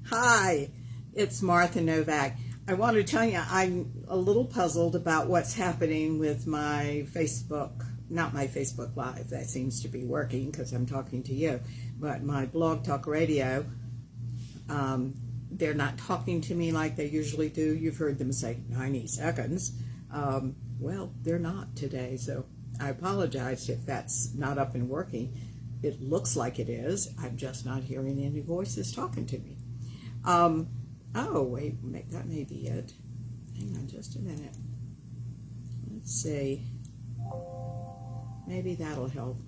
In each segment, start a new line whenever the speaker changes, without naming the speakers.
Hi, it's Martha Novak. I want to tell you I'm a little puzzled about what's happening with my Facebook, not my Facebook Live, that seems to be working because I'm talking to you, but my Blog Talk Radio, they're not talking to me like they usually do. You've heard them say 90 seconds. Well, they're not today, so I apologize if that's not up and working. It looks like it is. I'm just not hearing any voices talking to me. Oh, wait, that may be it. Hang on just a minute. Let's see. Maybe that'll help.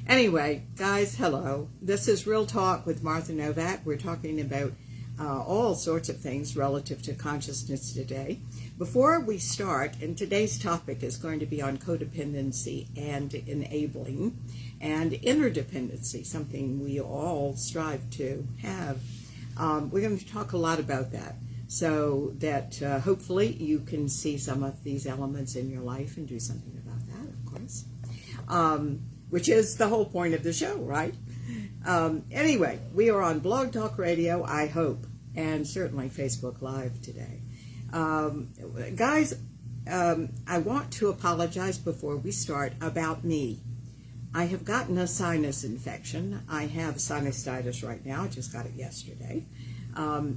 Anyway, guys, hello. This is Real Talk with Martha Novak. We're talking about all sorts of things relative to consciousness today. Before we start, and today's topic is going to be on codependency and enabling and interdependency, something we all strive to have. We're going to talk a lot about that so that hopefully you can see some of these elements in your life and do something about that, of course, which is the whole point of the show, right? Anyway, we are on Blog Talk Radio, I hope, and certainly Facebook Live today. Guys, I want to apologize before we start about me. I have gotten a sinus infection. I have sinusitis right now. I just got it yesterday.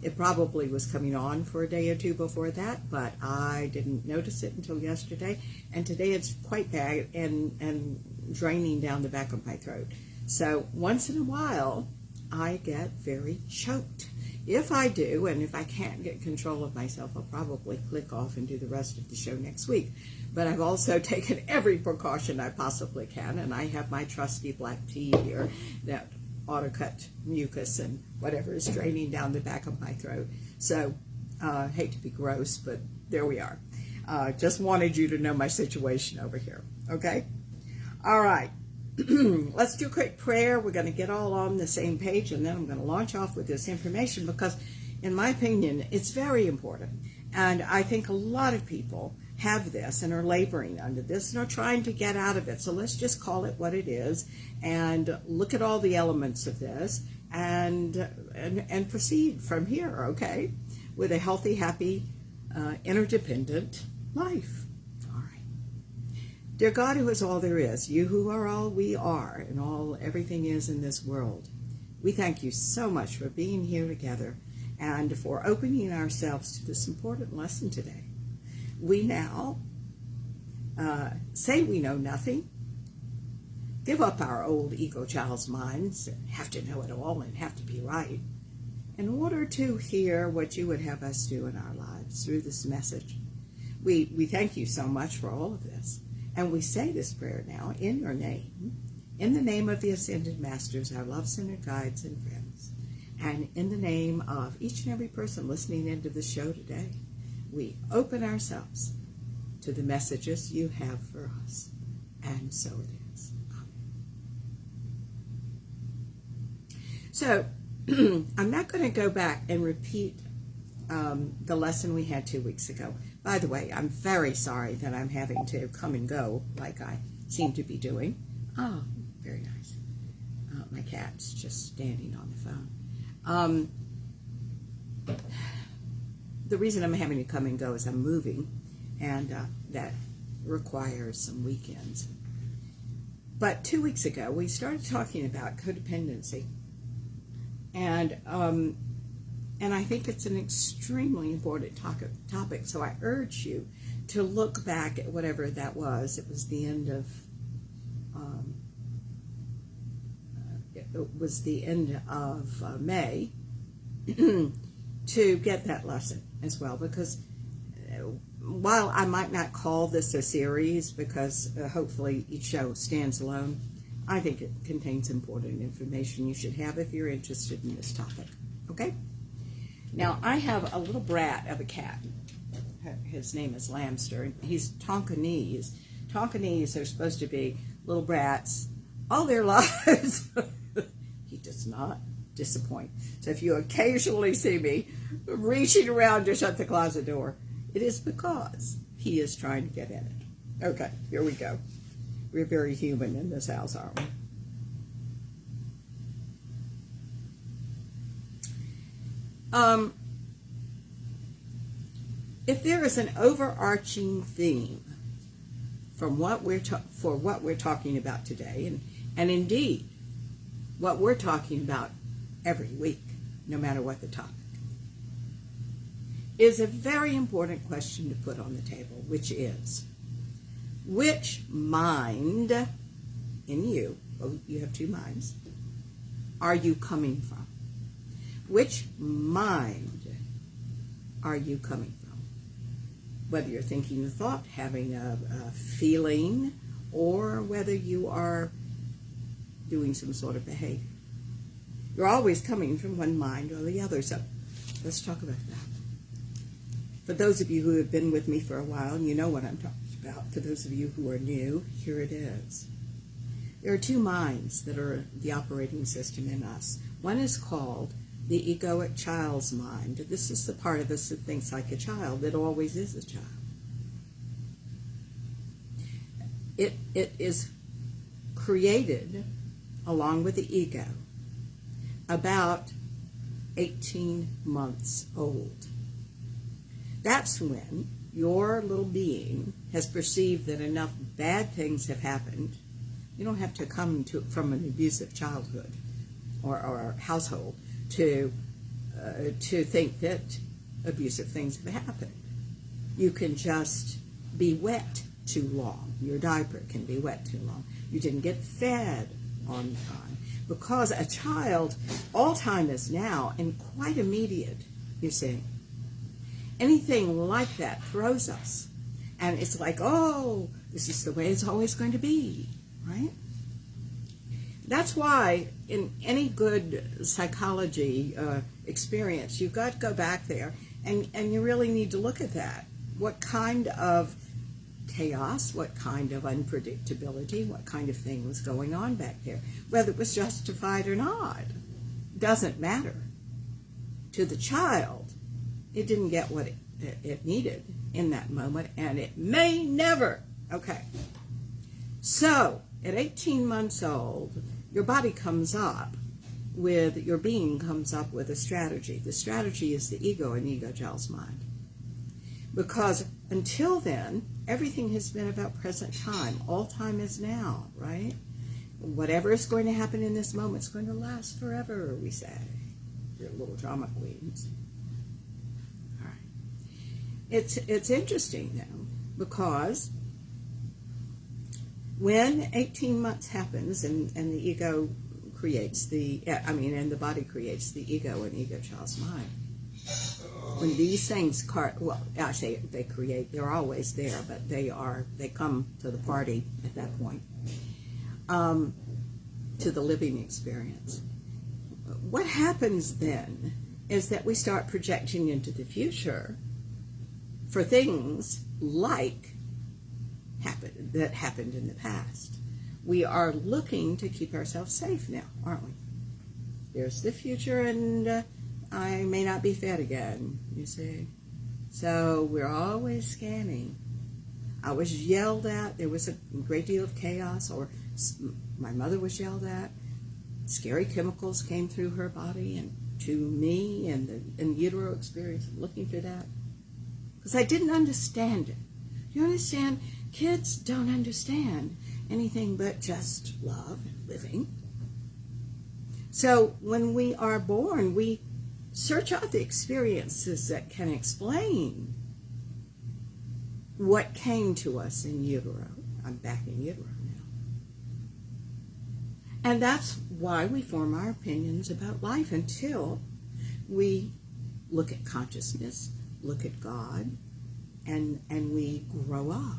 It probably was coming on for a day or two before that, but I didn't notice it until yesterday. And today it's quite bad and draining down the back of my throat. So once in a while, I get very choked. If I do, and if I can't get control of myself, I'll probably click off and do the rest of the show next week. But I've also taken every precaution I possibly can, and I have my trusty black tea here that ought to cut mucus and whatever is draining down the back of my throat. So, hate to be gross, but there we are. Just wanted you to know my situation over here, okay? All right. Let's do a quick prayer. We're going to get all on the same page, and then I'm going to launch off with this information because, in my opinion, it's very important. And I think a lot of people have this and are laboring under this and are trying to get out of it. So let's just call it what it is and look at all the elements of this and proceed from here, okay, with a healthy, happy, interdependent life. Dear God, who is all there is, you who are all we are, and all everything is in this world, we thank you so much for being here together and for opening ourselves to this important lesson today. We now say we know nothing, give up our old ego child's minds, and have to know it all and have to be right, in order to hear what you would have us do in our lives through this message. We thank you so much for all of this. And we say this prayer now in your name, in the name of the Ascended Masters, our love-centered guides and friends, and in the name of each and every person listening into the show today. We open ourselves to the messages you have for us, and so it is. Amen. So, I'm not going to go back and repeat the lesson we had 2 weeks ago. By the way, I'm very sorry that I'm having to come and go like I seem to be doing. Oh, very nice. My cat's just standing on the phone. The reason I'm having to come and go is I'm moving, and that requires some weekends. But 2 weeks ago, we started talking about codependency. And I think it's an extremely important topic, so I urge you to look back at whatever that was. It was the end of May to get that lesson as well, because while I might not call this a series, because hopefully each show stands alone, I think it contains important information you should have if you're interested in this topic. Okay? Now, I have a little brat of a cat. His name is Lamster. He's Tonkinese. Tonkinese are supposed to be little brats all their lives. He does not disappoint. So if you occasionally see me reaching around to shut the closet door, it is because he is trying to get in it. Okay, here we go. We're very human in this house, aren't we? Um, if there is an overarching theme from what we're talking about today, and indeed what we're talking about every week, no matter what the topic, is a very important question to put on the table, which is, which mind in you, well, you have two minds, are you coming from? Which mind are you coming from? Whether you're thinking a thought, having a feeling, or whether you are doing some sort of behavior. You're always coming from one mind or the other, so let's talk about that. For those of you who have been with me for a while, you know what I'm talking about. For those of you who are new, here it is. There are two minds that are the operating system in us. One is called the egoic child's mind. This is the part of us that thinks like a child, that always is a child. It is created along with the ego about 18 months old. That's when your little being has perceived that enough bad things have happened. You don't have to come from an abusive childhood or household to think that abusive things have happened. You can just be wet too long. Your diaper can be wet too long. You didn't get fed on time. Because a child, all time is now and quite immediate, you see. Anything like that throws us. And it's like, oh, this is the way it's always going to be, right? That's why in any good psychology experience, you've got to go back there and you really need to look at that. What kind of chaos, what kind of unpredictability, what kind of thing was going on back there. Whether it was justified or not, doesn't matter. To the child, it didn't get what it needed in that moment, and it may never. Okay. So, at 18 months old, your body comes up with, your being comes up with a strategy. The strategy is the ego and ego child's mind. Because until then, everything has been about present time. All time is now, right? Whatever is going to happen in this moment is going to last forever, we say. You're little drama queens. All right. It's interesting, though, because when 18 months happens and the ego creates and the body creates the ego and ego child's mind, when these things, I say they create, they're always there, but they come to the party at that point, to the living experience. What happens then is that we start projecting into the future for things like that happened in the past. We are looking to keep ourselves safe now, aren't we? There's the future, and I may not be fed again, you see. So we're always scanning. I was yelled at. There was a great deal of chaos, or my mother was yelled at. Scary chemicals came through her body and to me, and the in utero experience, looking for that. Because I didn't understand it. You understand? Kids don't understand anything but just love and living. So when we are born, we search out the experiences that can explain what came to us in utero. I'm back in utero now. And that's why we form our opinions about life until we look at consciousness, look at God, and we grow up.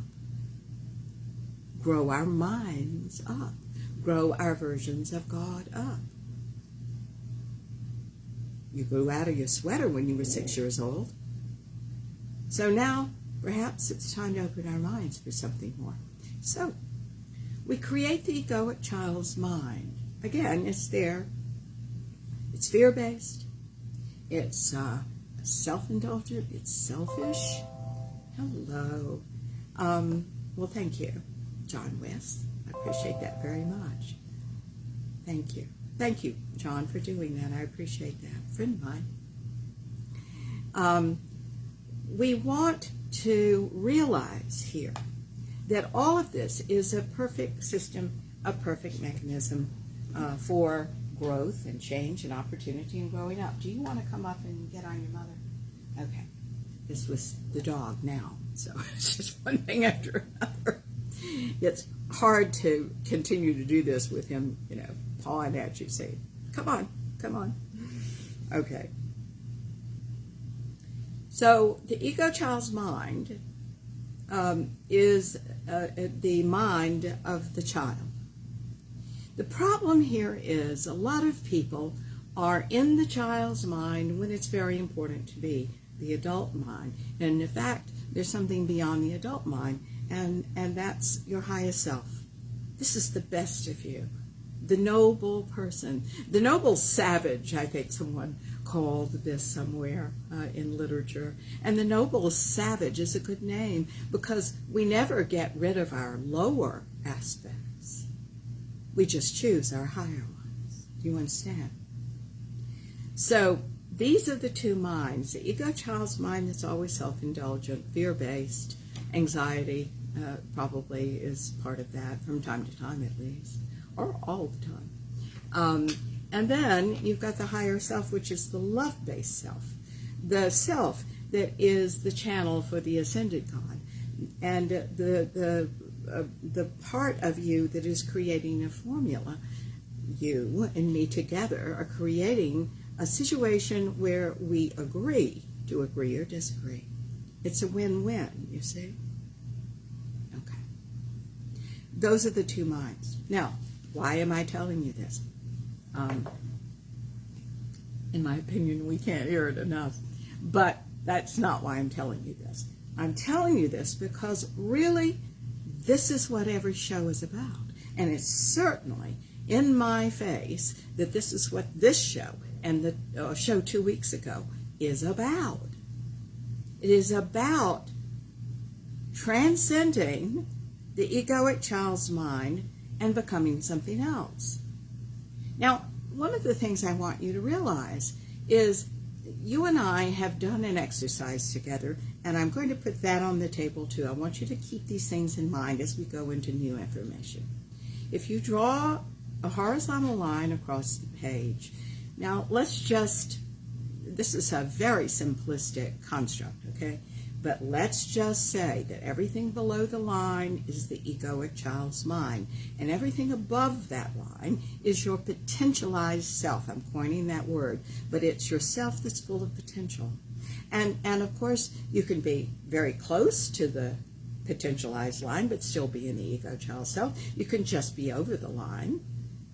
Grow our minds up. Grow our versions of God up. You grew out of your sweater when you were 6 years old. So now, perhaps it's time to open our minds for something more. So, we create the egoic child's mind. Again, it's there. It's fear-based. It's self-indulgent. It's selfish. Hello. Well, thank you, John West. I appreciate that very much. Thank you. Thank you, John, for doing that. I appreciate that. Friend of mine. we want to realize here that all of this is a perfect system, a perfect mechanism for growth and change and opportunity and growing up. Do you want to come up and get on your mother? Okay. This was the dog now, so it's just one thing after another. It's hard to continue to do this with him, pawing at you, saying, come on, come on. Okay. So the ego child's mind is the mind of the child. The problem here is a lot of people are in the child's mind when it's very important to be the adult mind. And in fact, there's something beyond the adult mind, and that's your highest self. This is the best of you. The noble person. The noble savage, I think someone called this somewhere in literature. And the noble savage is a good name because we never get rid of our lower aspects. We just choose our higher ones. Do you understand? So these are the two minds. The ego child's mind that's always self-indulgent, fear-based, anxiety probably is part of that from time to time at least, or all the time. And then you've got the higher self, which is the love-based self, the self that is the channel for the ascended God, and the part of you that is creating a formula. You and me together are creating a situation where we agree to agree or disagree. It's a win-win, you see? Okay. Those are the two minds. Now, why am I telling you this? In my opinion, we can't hear it enough. But that's not why I'm telling you this. I'm telling you this because really, this is what every show is about. And it's certainly in my face that this is what this show and the show 2 weeks ago is about. It is about transcending the egoic child's mind and becoming something else. Now, one of the things I want you to realize is you and I have done an exercise together, and I'm going to put that on the table too. I want you to keep these things in mind as we go into new information. If you draw a horizontal line across the page, now let's just, this is a very simplistic construct, okay? But let's just say that everything below the line is the egoic child's mind, and everything above that line is your potentialized self. I'm coining that word, but it's yourself that's full of potential. And of course, you can be very close to the potentialized line, but still be in the ego child self. You can just be over the line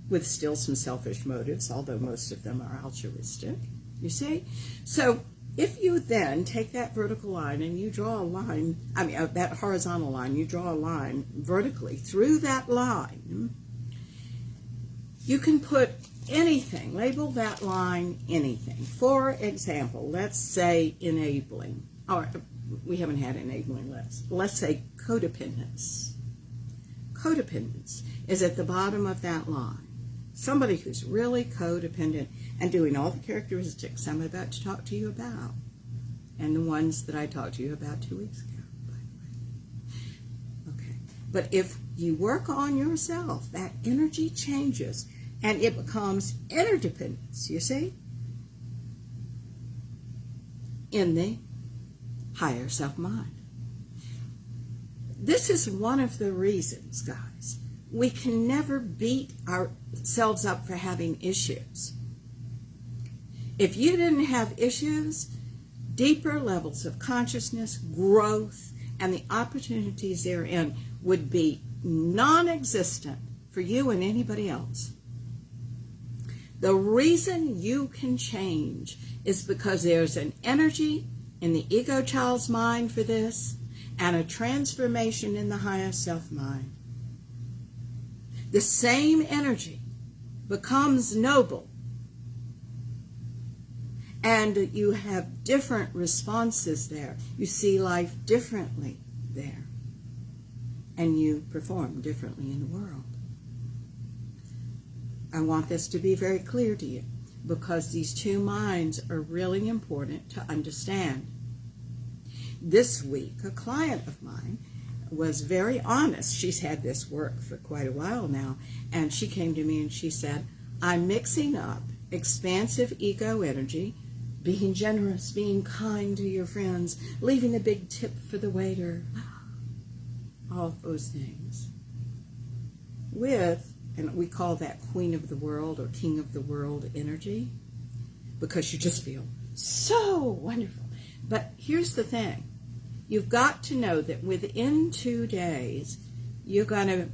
with still some selfish motives, although most of them are altruistic, you see? So if you then take that vertical line and you draw a line, that horizontal line, you draw a line vertically through that line, you can put anything, label that line anything. For example, let's say enabling, or we haven't had enabling, let's say codependence. Codependence is at the bottom of that line. Somebody who's really codependent and doing all the characteristics I'm about to talk to you about, and the ones that I talked to you about 2 weeks ago, by the way. Okay. But if you work on yourself, that energy changes and it becomes interdependence, you see, in the higher self-mind. This is one of the reasons, guys, we can never beat ourselves up for having issues. If you didn't have issues, deeper levels of consciousness, growth, and the opportunities therein would be non-existent for you and anybody else. The reason you can change is because there's an energy in the ego child's mind for this and a transformation in the higher self-mind. The same energy becomes noble, and you have different responses there. You see life differently there, and you perform differently in the world. I want this to be very clear to you. because these two minds are really important to understand. This week, a client of mine was very honest. She's had this work for quite a while now, and she came to me and she said, I'm mixing up expansive ego energy, being generous, being kind to your friends, leaving a big tip for the waiter, all those things, with, and we call that queen of the world or king of the world energy, because you just feel so wonderful. But here's the thing. You've got to know that within 2 days, you're going to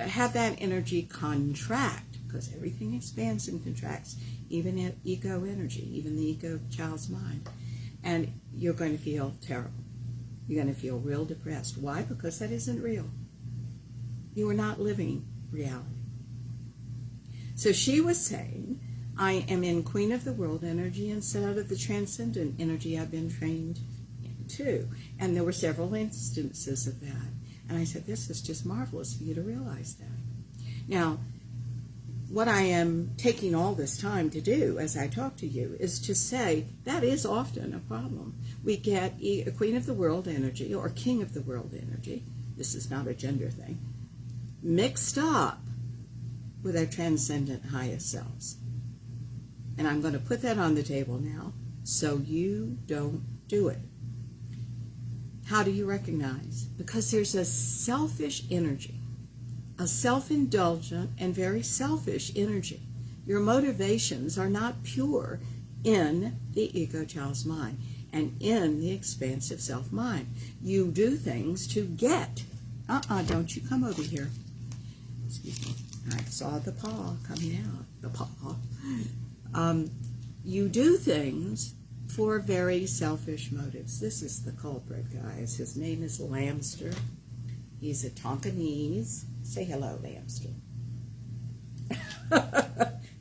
have that energy contract, because everything expands and contracts, even ego energy, even the ego child's mind. And you're going to feel terrible. You're going to feel real depressed. Why? Because that isn't real. You are not living reality. So she was saying, I am in Queen of the World energy instead of the transcendent energy I've been trained into. And there were several instances of that. And I said, this is just marvelous for you to realize that. Now, what I am taking all this time to do as I talk to you is to say that is often a problem. We get a Queen of the World energy or King of the World energy, this is not a gender thing, mixed up with our transcendent highest selves. And I'm going to put that on the table now so you don't do it. How do you recognize? Because there's a selfish energy, a self-indulgent and very selfish energy. Your motivations are not pure in the ego child's mind and in the expansive self-mind. You do things to get. Don't you come over here. Excuse me. I saw the paw coming out. The paw. You do things for very selfish motives. This is the culprit, guys. His name is Lamster. He's a Tonkinese. Say hello, Lamster.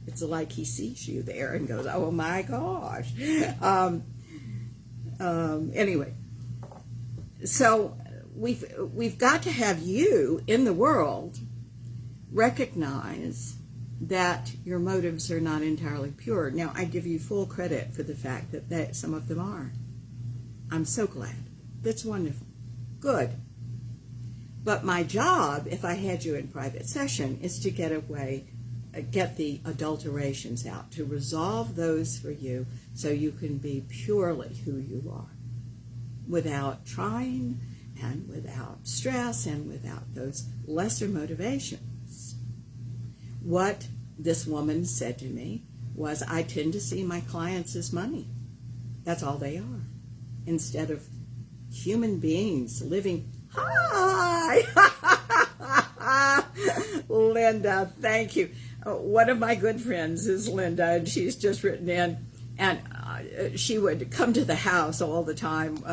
It's like he sees you there and goes, oh my gosh. Anyway, so we've got to have you in the world recognize that your motives are not entirely pure. Now, I give you full credit for the fact that some of them are. I'm so glad. That's wonderful. Good. But my job, if I had you in private session, is to get the adulterations out, to resolve those for you so you can be purely who you are, without trying and without stress and without those lesser motivations. What this woman said to me was, I tend to see my clients as money. That's all they are. Instead of human beings living. Hi! Linda, thank you. One of my good friends is Linda, and she's just written in, and she would come to the house all the time.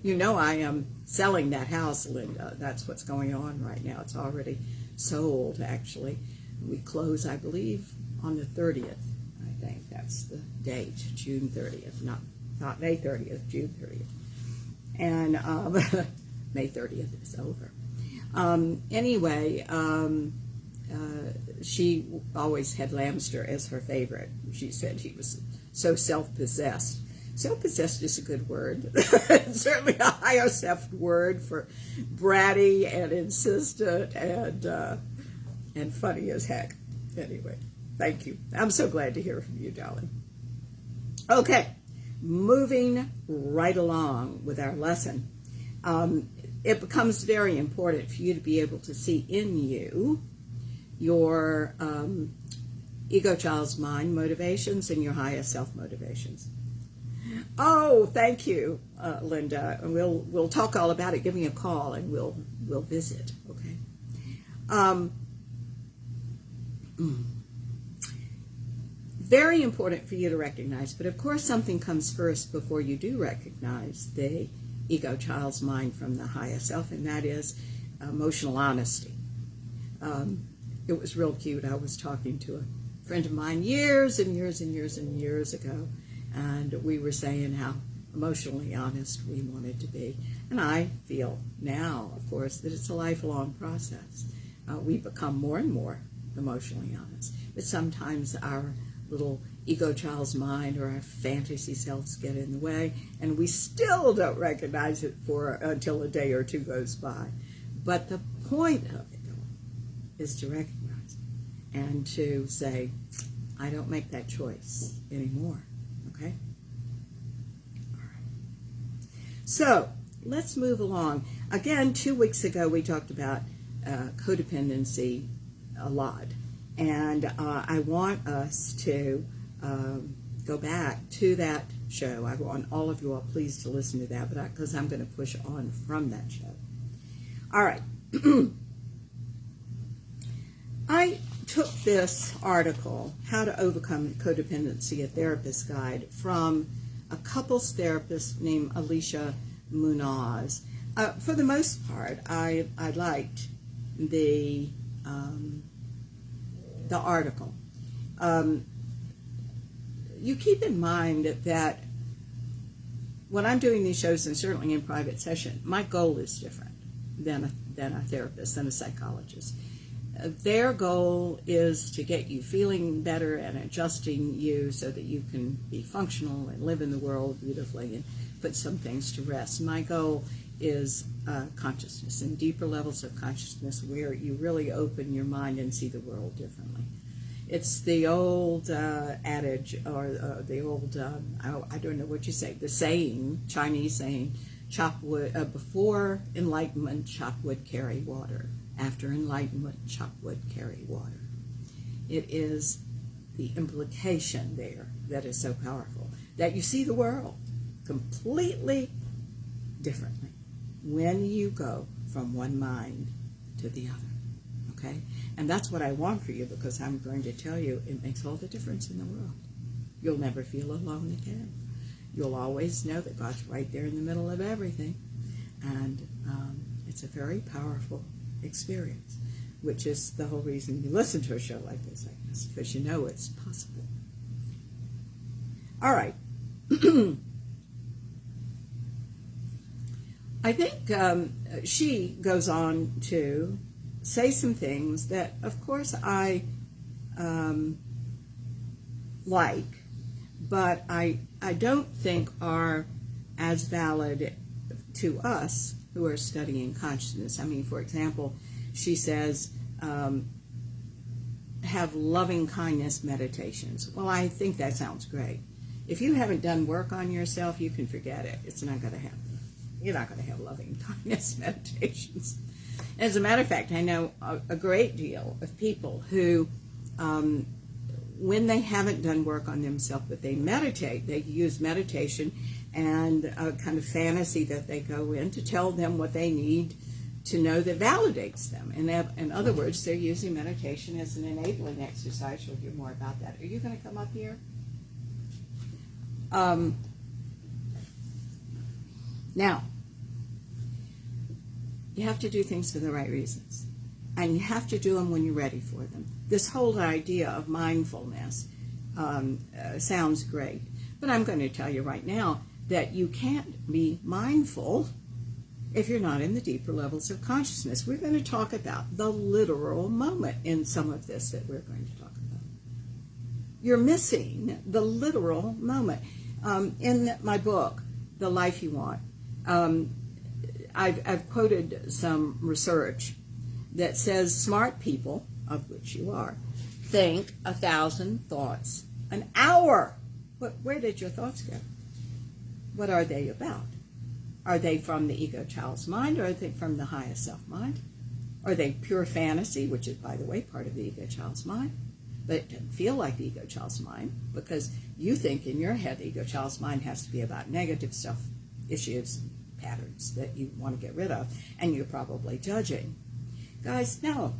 You know I am selling that house, Linda. That's what's going on right now. It's already sold, actually. We close, I believe, on the 30th. I think that's the date, June 30th. Not May 30th, June 30th. And May 30th is over. Anyway, she always had Lamster as her favorite. She said he was so self-possessed. Self-possessed is a good word. It's certainly a higher self word for bratty and insistent and funny as heck. Anyway, thank you. I'm so glad to hear from you, darling. Okay, moving right along with our lesson. It becomes very important for you to be able to see in you your ego child's mind motivations and your highest self motivations. Oh, thank you, Linda. And we'll talk all about it. Give me a call and we'll visit. Okay. Very important for you to recognize, but of course something comes first before you do recognize the ego child's mind from the highest self, and that is emotional honesty. It was real cute. I was talking to a friend of mine years and years and years and years ago, and we were saying how emotionally honest we wanted to be. And I feel now, of course, that it's a lifelong process. We become more and more emotionally honest, but sometimes our little ego child's mind or our fantasy selves get in the way, and we still don't recognize it until a day or two goes by. But the point of it is to recognize it and to say, I don't make that choice anymore. Okay? All right. So let's move along. Again, 2 weeks ago we talked about codependency a lot, and I want us to go back to that show. I want all of you all please to listen to that, because I'm going to push on from that show. All right. I took this article, How to Overcome Codependency, a Therapist's Guide, from a couples therapist named Alicia Munoz. For the most part, I liked the article. You keep in mind that when I'm doing these shows, and certainly in private session, my goal is different than a therapist, than a psychologist. Their goal is to get you feeling better and adjusting you so that you can be functional and live in the world beautifully and put some things to rest. My goal is consciousness and deeper levels of consciousness where you really open your mind and see the world differently. It's the old adage, or the old, I don't know what you say, the saying, Chinese saying, chop wood, before enlightenment, chop wood, carry water. After enlightenment, chop wood, carry water. It is the implication there that is so powerful, that you see the world completely differently when you go from one mind to the other. Okay? And that's what I want for you, because I'm going to tell you it makes all the difference in the world. You'll never feel alone again. You'll always know that God's right there in the middle of everything. And it's a very powerful experience, which is the whole reason you listen to a show like this, I guess, because you know it's possible. All right. I think she goes on to say some things that, of course, I like, but I don't think are as valid to us who are studying consciousness. I mean, for example, she says, have loving kindness meditations. Well, I think that sounds great. If you haven't done work on yourself, you can forget it. It's not going to happen. You're not going to have loving kindness meditations. As a matter of fact, I know a great deal of people who, when they haven't done work on themselves, but they meditate, they use meditation and a kind of fantasy that they go in to tell them what they need to know that validates them. And in other words, they're using meditation as an enabling exercise. You'll hear more about that. Are you going to come up here? Now, you have to do things for the right reasons. And you have to do them when you're ready for them. This whole idea of mindfulness sounds great. But I'm going to tell you right now that you can't be mindful if you're not in the deeper levels of consciousness. We're going to talk about the literal moment in some of this that we're going to talk about. You're missing the literal moment. In my book, The Life You Want, I've quoted some research that says smart people, of which you are, think 1,000 thoughts an hour. Where did your thoughts go? What are they about? Are they from the ego child's mind, or are they from the highest self mind? Are they pure fantasy, which is, by the way, part of the ego child's mind? But it doesn't feel like the ego child's mind, because you think in your head the ego child's mind has to be about negative stuff, issues, patterns that you want to get rid of, and you're probably judging. Guys, no.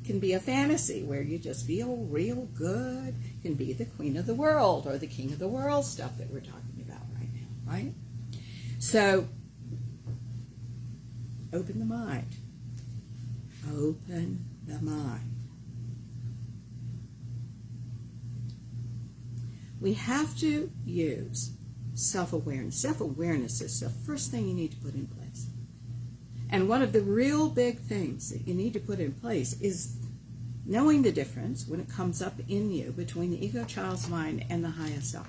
Can be a fantasy where you just feel real good. Can be the queen of the world or the king of the world stuff that we're talking about right now, right? So, open the mind. Open the mind. We have to use self-awareness. Self-awareness is the first thing you need to put in place. And one of the real big things that you need to put in place is knowing the difference when it comes up in you between the ego child's mind and the highest self.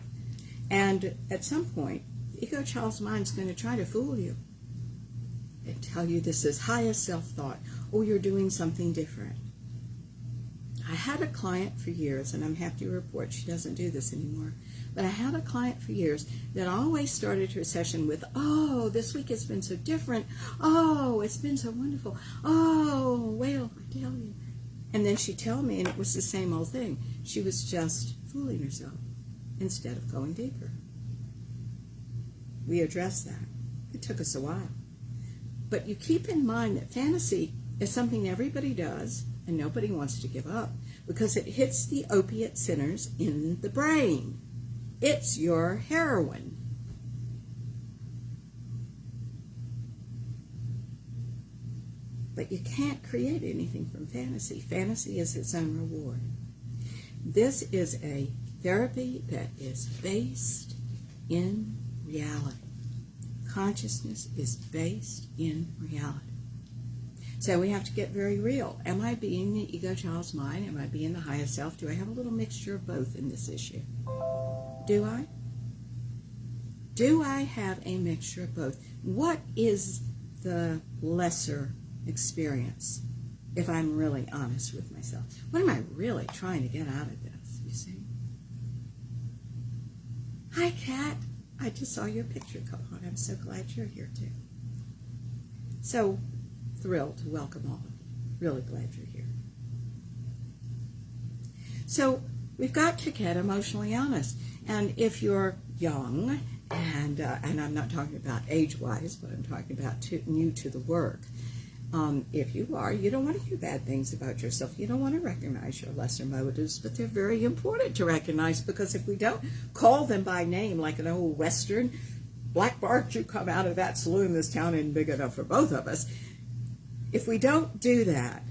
And at some point, the ego child's mind is going to try to fool you and tell you this is highest self-thought, or you're doing something different. I had a client for years, and I'm happy to report she doesn't do this anymore, but I had a client for years that always started her session with, oh, this week has been so different. Oh, it's been so wonderful. Oh, well, I tell you. And then she'd tell me, and it was the same old thing. She was just fooling herself instead of going deeper. We addressed that. It took us a while. But you keep in mind that fantasy is something everybody does, and nobody wants to give up, because it hits the opiate centers in the brain. It's your heroin. But you can't create anything from fantasy. Fantasy is its own reward. This is a therapy that is based in reality. Consciousness is based in reality. So we have to get very real. Am I being the ego child's mind? Am I being the highest self? Do I have a little mixture of both in this issue? Do I? Do I have a mixture of both? What is the lesser experience, if I'm really honest with myself? What am I really trying to get out of this, you see? Hi, Kat. I just saw your picture come on. I'm so glad you're here, too. So thrilled to welcome all of you. Really glad you're here. So we've got to get emotionally honest. And if you're young, and I'm not talking about age-wise, but I'm talking about new to the work, if you are, you don't want to hear bad things about yourself. You don't want to recognize your lesser motives, but they're very important to recognize, because if we don't call them by name, like an old Western, Black Bart, you come out of that saloon, this town isn't big enough for both of us. If we don't do that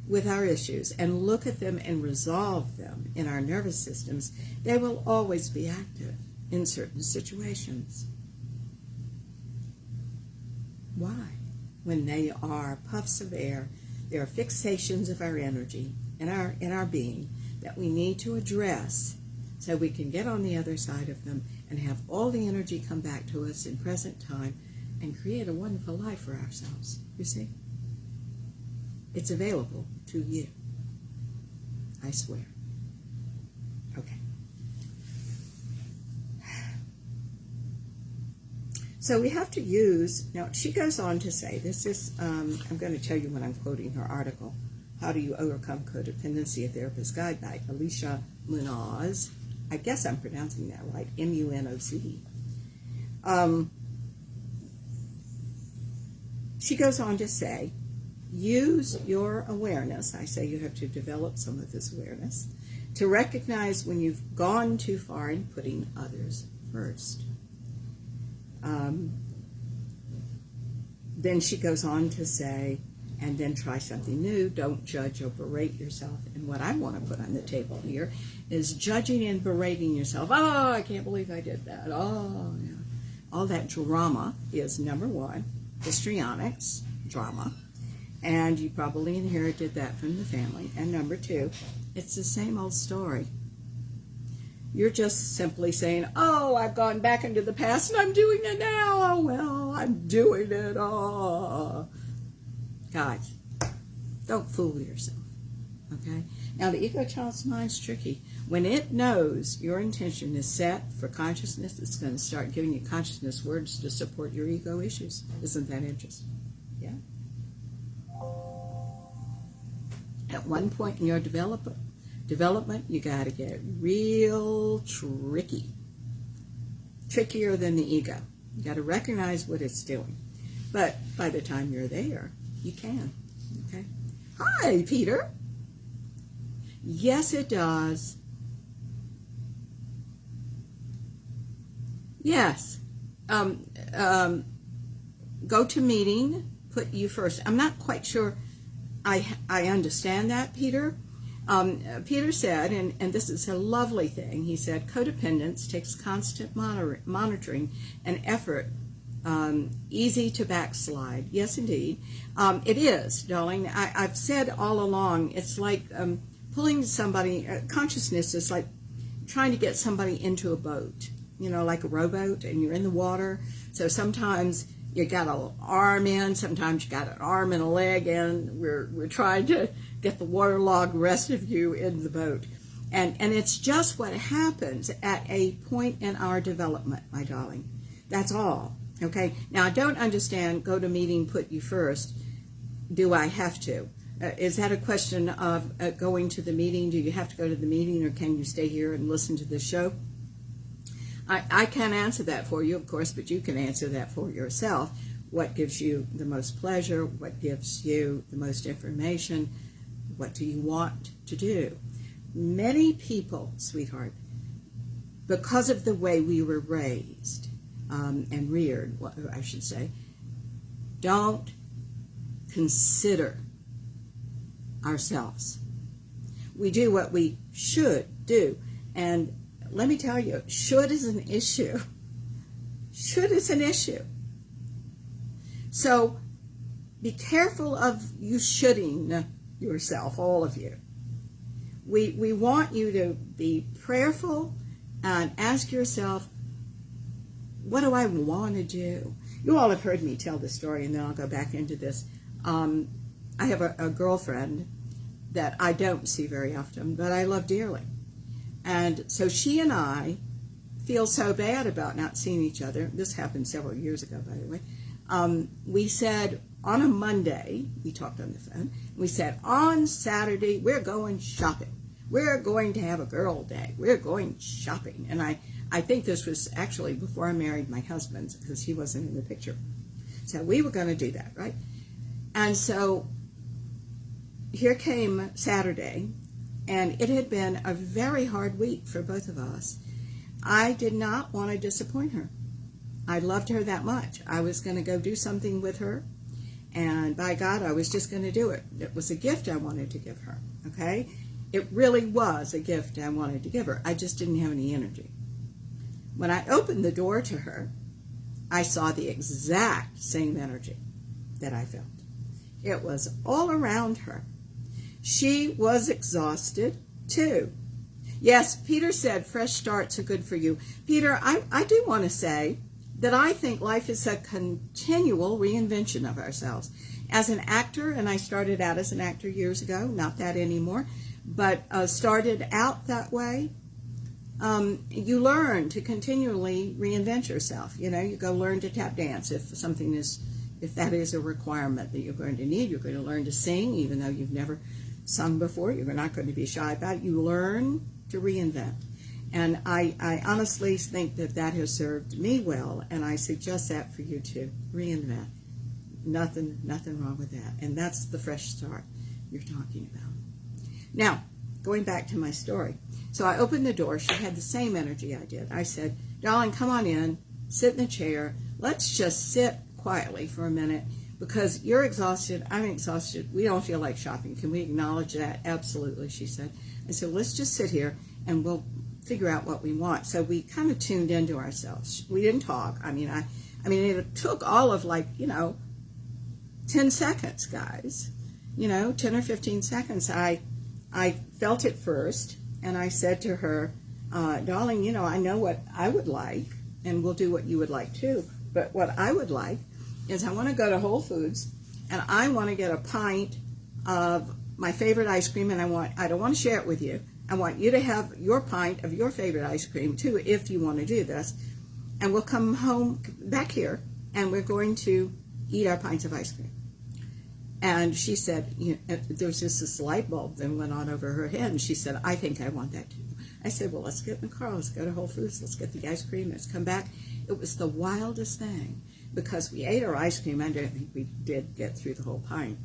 with our issues and look at them and resolve them in our nervous systems, they will always be active in certain situations. Why? When they are puffs of air, they are fixations of our energy in our being that we need to address so we can get on the other side of them and have all the energy come back to us in present time and create a wonderful life for ourselves. You see? It's available to you. I swear. Okay. So we have to use, now she goes on to say, this is, I'm going to tell you when I'm quoting her article, How Do You Overcome Codependency, A Therapist's Guide by Alicia Munoz. I guess I'm pronouncing that right, M-U-N-O-Z. She goes on to say, use your awareness, I say you have to develop some of this awareness, to recognize when you've gone too far in putting others first. Then she goes on to say, and then try something new. Don't judge or berate yourself. And what I want to put on the table here is judging and berating yourself. Oh, I can't believe I did that. Oh, yeah. All that drama is, number one, histrionics, drama. And you probably inherited that from the family. And number two, it's the same old story. You're just simply saying, oh, I've gone back into the past and I'm doing it now. Oh, well, I'm doing it. Oh. Guys, don't fool yourself, okay? Now, the ego child's mind's tricky. When it knows your intention is set for consciousness, it's going to start giving you consciousness words to support your ego issues. Isn't that interesting? Yeah? At one point in your development, you got to get real tricky. Trickier than the ego. You got to recognize what it's doing. But by the time you're there, you can. Okay? Hi, Peter. Yes, it does. Yes. Go to meeting, put you first. I'm not quite sure I understand that, Peter. Peter said, and this is a lovely thing, he said, codependence takes constant monitoring and effort, easy to backslide. Yes, indeed. It is, darling. I've said all along, it's like pulling somebody, consciousness is like trying to get somebody into a boat, like a rowboat, and you're in the water. So sometimes you got an arm in, sometimes you got an arm and a leg in. We're trying to get the waterlogged rest of you in the boat. And it's just what happens at a point in our development, my darling. That's all. Okay? Now, I don't understand, go to meeting, put you first. Do I have to? Is that a question of going to the meeting? Do you have to go to the meeting, or can you stay here and listen to the show? I can't answer that for you, of course, but you can answer that for yourself. What gives you the most pleasure? What gives you the most information? What do you want to do? Many people, sweetheart, because of the way we were raised and reared, I should say, don't consider ourselves. We do what we should do. And let me tell you, should is an issue. Should is an issue. So be careful of you shoulding yourself, all of you. We want you to be prayerful and ask yourself, what do I want to do? You all have heard me tell this story, and then I'll go back into this. I have a girlfriend that I don't see very often, but I love dearly. And so she and I feel so bad about not seeing each other. This happened several years ago, by the way. We said on a Monday, we talked on the phone, we said on Saturday, we're going shopping. We're going to have a girl day. We're going shopping. And I think this was actually before I married my husband, because he wasn't in the picture. So we were going to do that, right? And so here came Saturday, and it had been a very hard week for both of us. I did not want to disappoint her. I loved her that much. I was going to go do something with her, and by God, I was just going to do it. It was a gift I wanted to give her, okay? It really was a gift I wanted to give her. I just didn't have any energy. When I opened the door to her, I saw the exact same energy that I felt. It was all around her. She was exhausted too. Yes, Peter said fresh starts are good for you. Peter, I do want to say that I think life is a continual reinvention of ourselves. As an actor, and I started out as an actor years ago, not that anymore, but started out that way, you learn to continually reinvent yourself. You go learn to tap dance if that is a requirement that you're going to need. You're going to learn to sing, even though you've never sung before. You're not going to be shy about it. You learn to reinvent. And I honestly think that has served me well, and I suggest that for you too. Reinvent. Nothing wrong with that. And that's the fresh start you're talking about. Now, going back to my story. So I opened the door. She had the same energy I did. I said, darling, come on in, sit in the chair. Let's just sit quietly for a minute, because you're exhausted, I'm exhausted, we don't feel like shopping. Can we acknowledge that? Absolutely, she said. I said, let's just sit here and we'll figure out what we want. So we kind of tuned into ourselves. We didn't talk. I mean, it took all of 10 seconds, guys. 10 or 15 seconds. I felt it first, and I said to her, darling, I know what I would like, and we'll do what you would like too. But what I would like is I want to go to Whole Foods, and I want to get a pint of my favorite ice cream, and I don't want to share it with you. I want you to have your pint of your favorite ice cream too, if you want to do this. And we'll come home back here, and we're going to eat our pints of ice cream. And she said, there was just this light bulb that went on over her head, and she said, I think I want that too. I said, well, let's get in the car, let's go to Whole Foods, let's get the ice cream, let's come back. It was the wildest thing, because we ate our ice cream. I don't think we did get through the whole pint.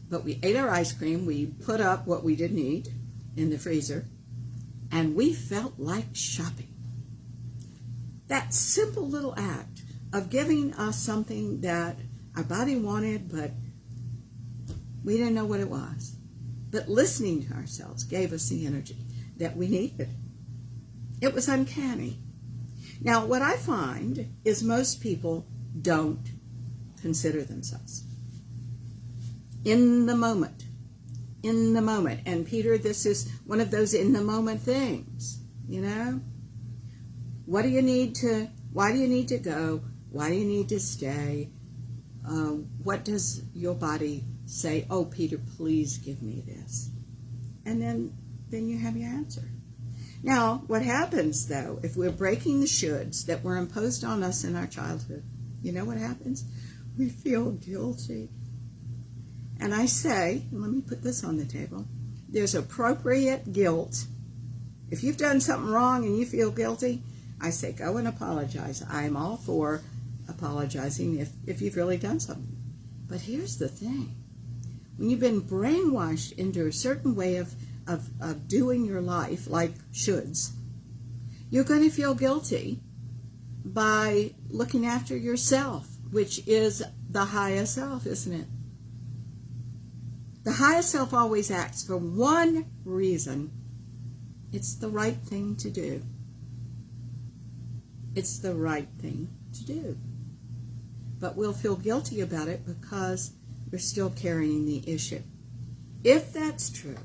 But we ate our ice cream, we put up what we didn't eat in the freezer, and we felt like shopping. That simple little act of giving us something that our body wanted, but we didn't know what it was. But listening to ourselves gave us the energy that we needed. It was uncanny. Now, what I find is most people don't consider themselves. In the moment, in the moment. And Peter, this is one of those in the moment things, you know? Why do you need to go? Why do you need to stay? What does your body say? Oh, Peter, please give me this. And then you have your answer. Now, what happens, though, if we're breaking the shoulds that were imposed on us in our childhood, you know what happens? We feel guilty. And I say, and let me put this on the table, there's appropriate guilt. If you've done something wrong and you feel guilty, I say, go and apologize. I'm all for apologizing if you've really done something. But here's the thing. When you've been brainwashed into a certain way of doing your life, like shoulds, you're going to feel guilty by looking after yourself, which is the highest self, isn't it? The highest self always acts for one reason. It's the right thing to do. It's the right thing to do. But we'll feel guilty about it because we're still carrying the issue. If that's true,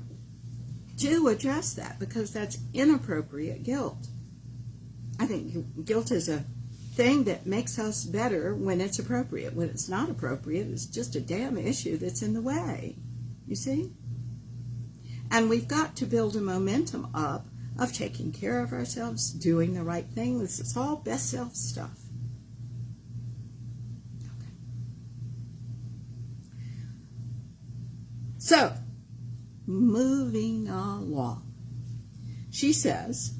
do address that, because that's inappropriate guilt. I think guilt is a thing that makes us better when it's appropriate. When it's not appropriate, it's just a damn issue that's in the way. You see? And we've got to build a momentum up of taking care of ourselves, doing the right thing. This is all best self stuff. Okay. So, moving along. She says,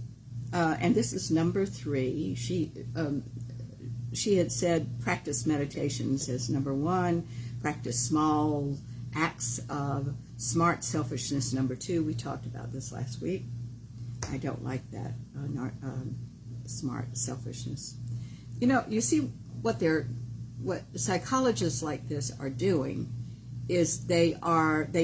and this is number 3, she had said practice meditations as number 1, practice small acts of smart selfishness number 2. We talked about this last week. I don't like that, smart selfishness. You know, you see what psychologists like this are doing is they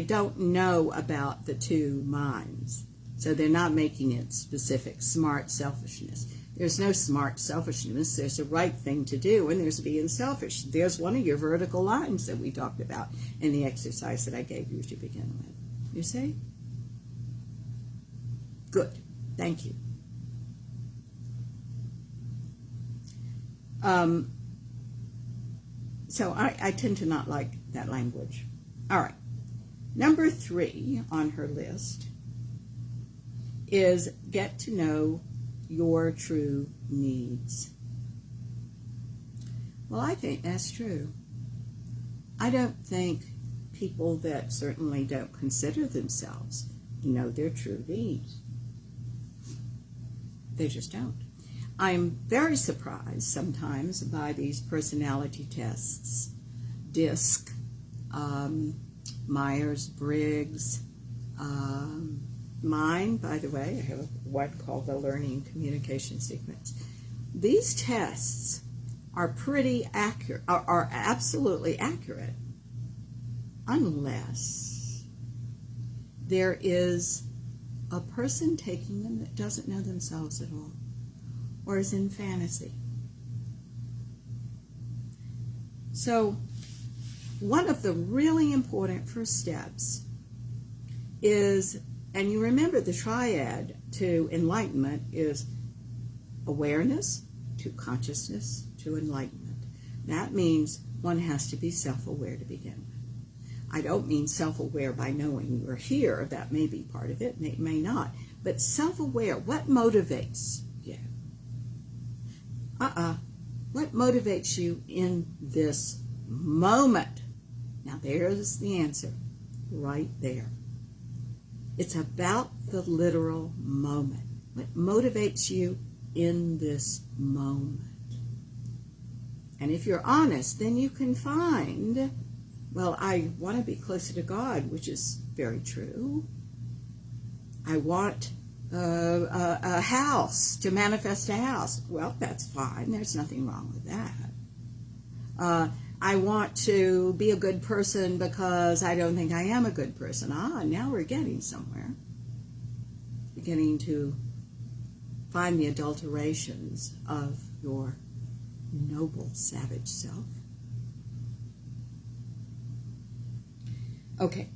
don't know about the two minds. So they're not making it specific, smart selfishness. There's no smart selfishness. There's a right thing to do, and there's being selfish. There's one of your vertical lines that we talked about in the exercise that I gave you to begin with. You see? Good. Thank you. So I tend to not like that language. All right. Number 3 on her list is get to know your true needs. Well, I think that's true. I don't think people that certainly don't consider themselves know their true needs. They just don't. I'm very surprised sometimes by these personality tests, DISC, Myers-Briggs, mine, by the way, I have what called the Learning Communication Sequence. These tests are pretty accurate, are absolutely accurate, unless there is a person taking them that doesn't know themselves at all, or is in fantasy. So, one of the really important first steps is, and you remember the triad to enlightenment is awareness, to consciousness, to enlightenment. That means one has to be self-aware to begin with. I don't mean self-aware by knowing you're here. That may be part of it, it may not. But self-aware, what motivates you? What motivates you in this moment? Now there's the answer, right there. It's about the literal moment. What motivates you in this moment? And if you're honest, then you can find, well, I want to be closer to God, which is very true. I want a house, to manifest a house. Well, that's fine. There's nothing wrong with that. I want to be a good person because I don't think I am a good person. Now we're getting somewhere. Beginning to find the adulterations of your noble, savage self. Okay.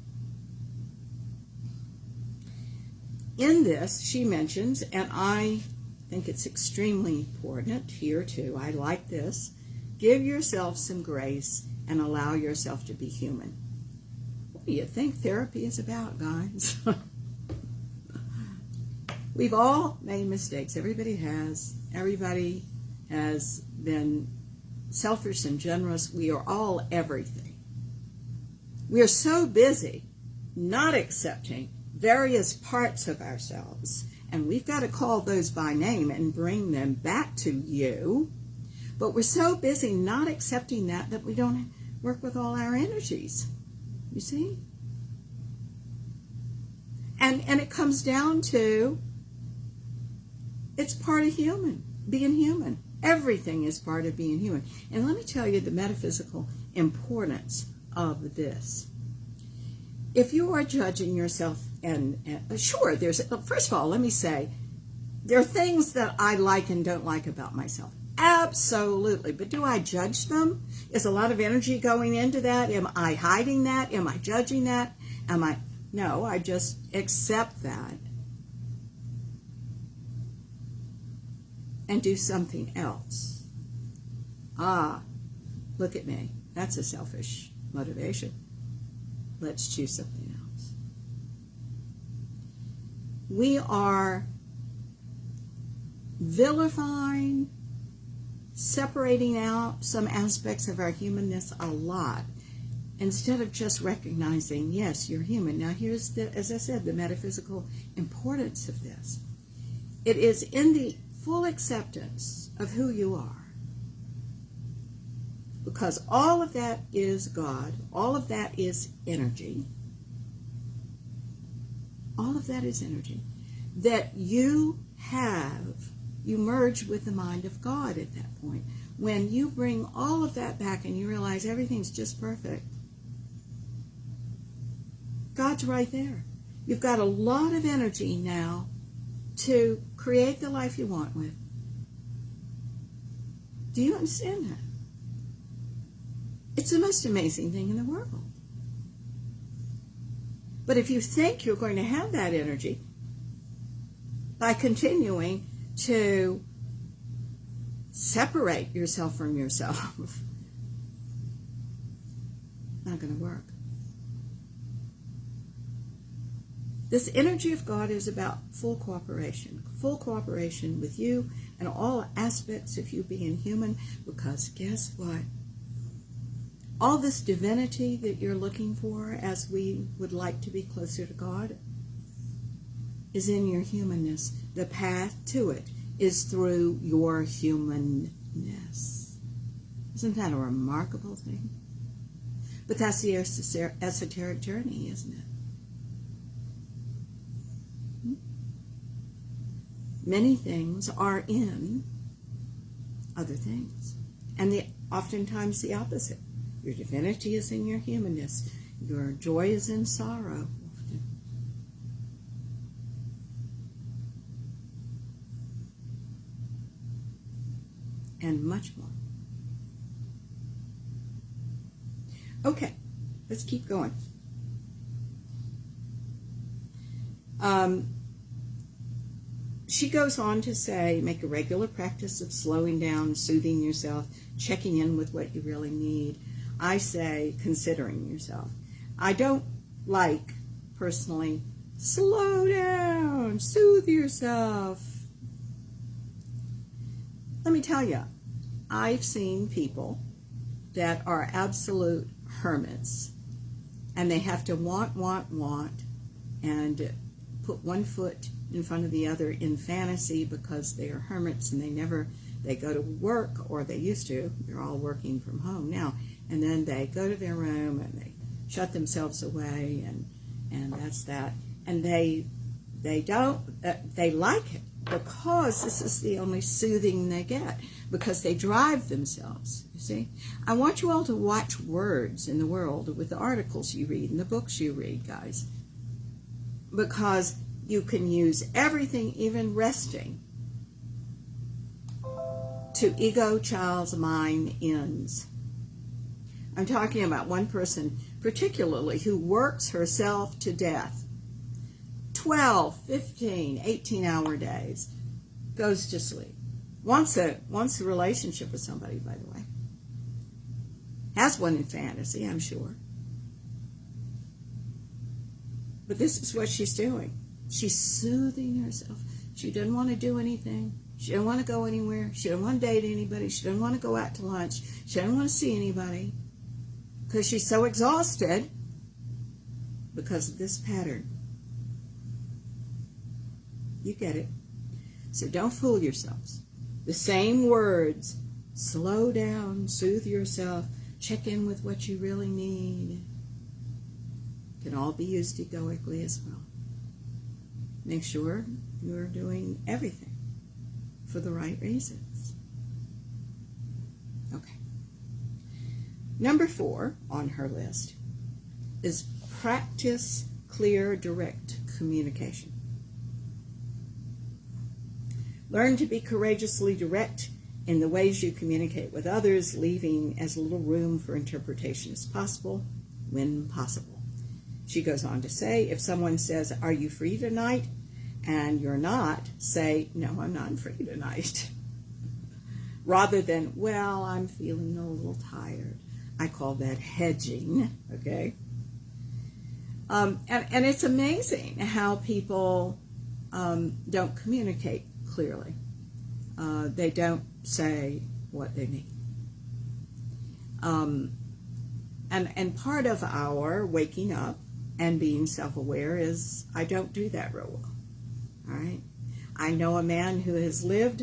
in this, she mentions, and I think it's extremely important here too, I like this, give yourself some grace and allow yourself to be human. What do you think therapy is about, guys? We've all made mistakes. Everybody has. Everybody has been selfish and generous. We are all everything. We are so busy not accepting various parts of ourselves, and we've got to call those by name and bring them back to you. But we're so busy not accepting that we don't work with all our energies. You see? And it comes down to, it's part of being human. Everything is part of being human. And let me tell you the metaphysical importance of this. If you are judging yourself, and sure, first of all, let me say, there are things that I like and don't like about myself. Absolutely. But do I judge them? Is a lot of energy going into that? Am I hiding that? Am I judging that? No, I just accept that and do something else. Look at me. That's a selfish motivation. Let's choose something else. We are vilifying, separating out some aspects of our humanness a lot, instead of just recognizing, yes, you're human. Now here's, as I said, the metaphysical importance of this. It is in the full acceptance of who you are. Because all of that is God. All of that is energy. All of that is energy. That you merge with the mind of God at that point. When you bring all of that back and you realize everything's just perfect, God's right there. You've got a lot of energy now to create the life you want with. Do you understand that? It's the most amazing thing in the world. But if you think you're going to have that energy by continuing to separate yourself from yourself, not going to work. This energy of God is about full cooperation with you and all aspects of you being human, because guess what? All this divinity that you're looking for, as we would like to be closer to God, is in your humanness. The path to it is through your humanness. Isn't that a remarkable thing? But that's the esoteric journey, isn't it? Many things are in other things. And oftentimes the opposite. Your divinity is in your humanness. Your joy is in sorrow often. And much more. Okay, let's keep going. She goes on to say, make a regular practice of slowing down, soothing yourself, checking in with what you really need. I say, considering yourself. I don't like, personally, slow down, soothe yourself. Let me tell you, I've seen people that are absolute hermits, and they have to want, and put one foot in front of the other in fantasy, because they are hermits and they go to work, or they used to. They're all working from home now. And then they go to their room and they shut themselves away, and that's that. And they like it because this is the only soothing they get, because they drive themselves, you see. I want you all to watch words in the world with the articles you read and the books you read, guys, because you can use everything, even resting, to ego child's mind ends. I'm talking about one person particularly who works herself to death 12, 15, 18-hour days, goes to sleep. Wants a relationship with somebody, by the way. Has one in fantasy, I'm sure. But this is what she's doing. She's soothing herself. She doesn't want to do anything. She doesn't want to go anywhere. She doesn't want to date anybody. She doesn't want to go out to lunch. She doesn't want to see anybody because she's so exhausted because of this pattern. You get it. So don't fool yourselves. The same words, slow down, soothe yourself, check in with what you really need, can all be used egoically as well. Make sure you're doing everything for the right reasons. Okay. Number 4 on her list is practice clear, direct communication. Learn to be courageously direct in the ways you communicate with others, leaving as little room for interpretation as possible when possible. She goes on to say, if someone says, are you free tonight? And you're not, say, no, I'm not free tonight. Rather than, well, I'm feeling a little tired. I call that hedging, okay? And it's amazing how people don't communicate clearly. They don't say what they mean. And part of our waking up and being self-aware is I don't do that real well. All right? I know a man who has lived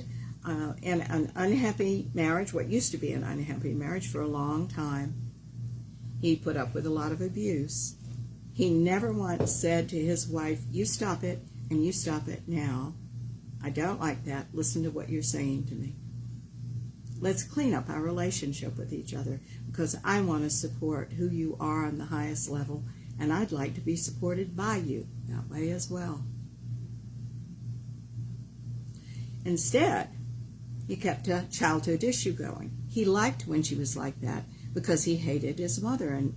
in an unhappy marriage, what used to be an unhappy marriage, for a long time. He put up with a lot of abuse. He never once said to his wife, you stop it and you stop it now. I don't like that. Listen to what you're saying to me. Let's clean up our relationship with each other because I want to support who you are on the highest level, and I'd like to be supported by you that way as well. Instead, he kept a childhood issue going. He liked when she was like that because he hated his mother, and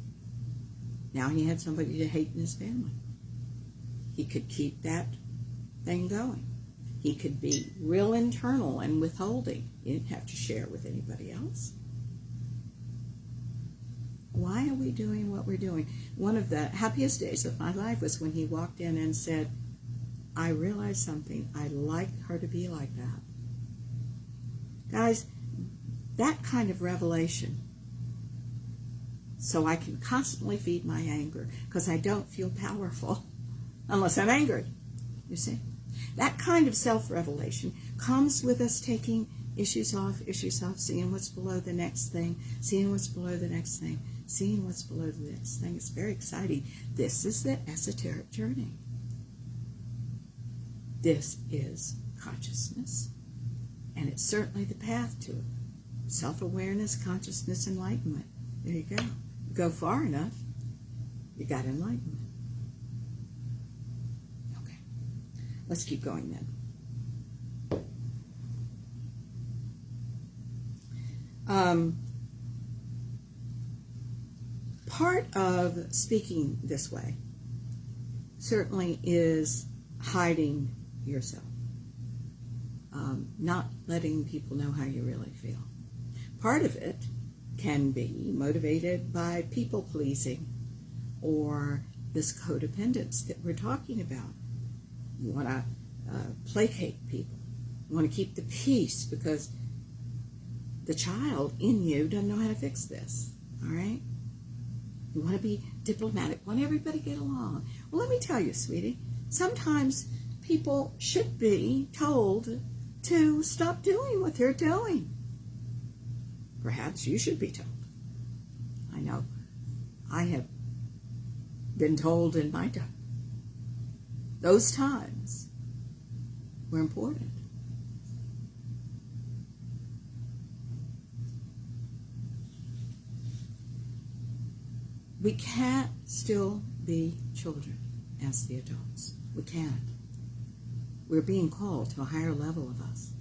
now he had somebody to hate in his family. He could keep that thing going. He could be real internal and withholding. He didn't have to share with anybody else. Why are we doing what we're doing? One of the happiest days of my life was when he walked in and said, I realized something. I'd like her to be like that. Guys, that kind of revelation, so I can constantly feed my anger because I don't feel powerful unless I'm angry, you see? That kind of self-revelation comes with us taking issues off, seeing what's below the next thing, seeing what's below the next thing, seeing what's below the next thing. It's very exciting. This is the esoteric journey. This is consciousness, and it's certainly the path to it. Self-awareness, consciousness, enlightenment. There you go. You go far enough, you got enlightenment. Okay, let's keep going then. Part of speaking this way certainly is hiding yourself, not letting people know how you really feel. Part of it can be motivated by people pleasing or this codependence that we're talking about. You want to placate people. You want to keep the peace because the child in you doesn't know how to fix this, all right? You want to be diplomatic, want everybody to get along. Well, let me tell you, sweetie, sometimes people should be told to stop doing what they're doing. Perhaps you should be told. I know I have been told in my time. Those times were important. We can't still be children as the adults. We can't. We're being called to a higher level of us.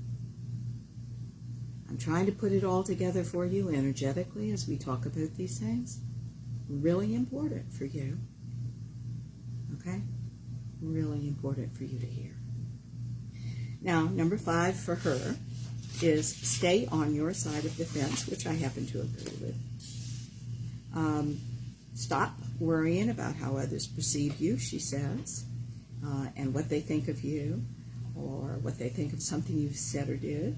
I'm trying to put it all together for you energetically as we talk about these things. Really important for you. Okay? really important for you to hear. Now, number 5 for her is stay on your side of the fence, which I happen to agree with. Stop worrying about how others perceive you, she says, and what they think of you, or what they think of something you said or did.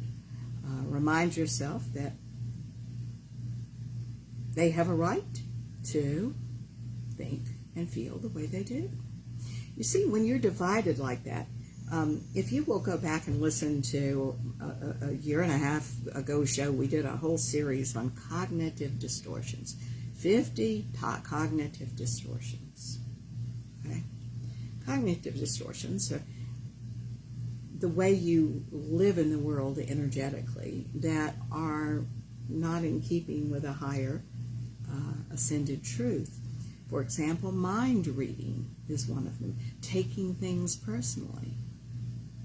Remind yourself that they have a right to think and feel the way they do. You see, when you're divided like that, if you will go back and listen to a year and a half ago show, we did a whole series on cognitive distortions. 50 cognitive distortions. Okay? Cognitive distortions are the way you live in the world energetically that are not in keeping with a higher ascended truth. For example, mind reading is one of them. Taking things personally.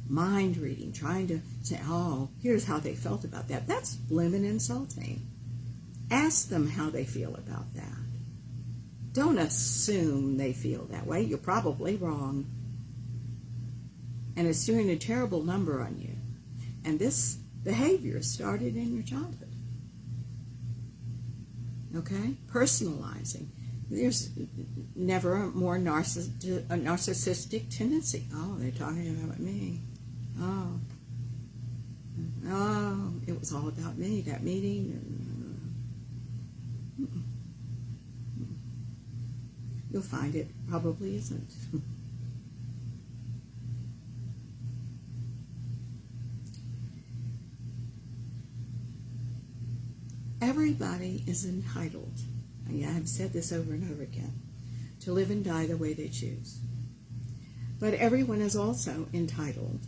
Mind reading, trying to say, oh, here's how they felt about that. That's blimmin' insulting. Ask them how they feel about that. Don't assume they feel that way. You're probably wrong. And it's doing a terrible number on you. And this behavior started in your childhood. Okay? Personalizing. There's never a more narcissistic tendency. Oh, they're talking about me. Oh, it was all about me, that meeting. You'll find it probably isn't. Everybody is entitled, and I have said this over and over again, to live and die the way they choose. But everyone is also entitled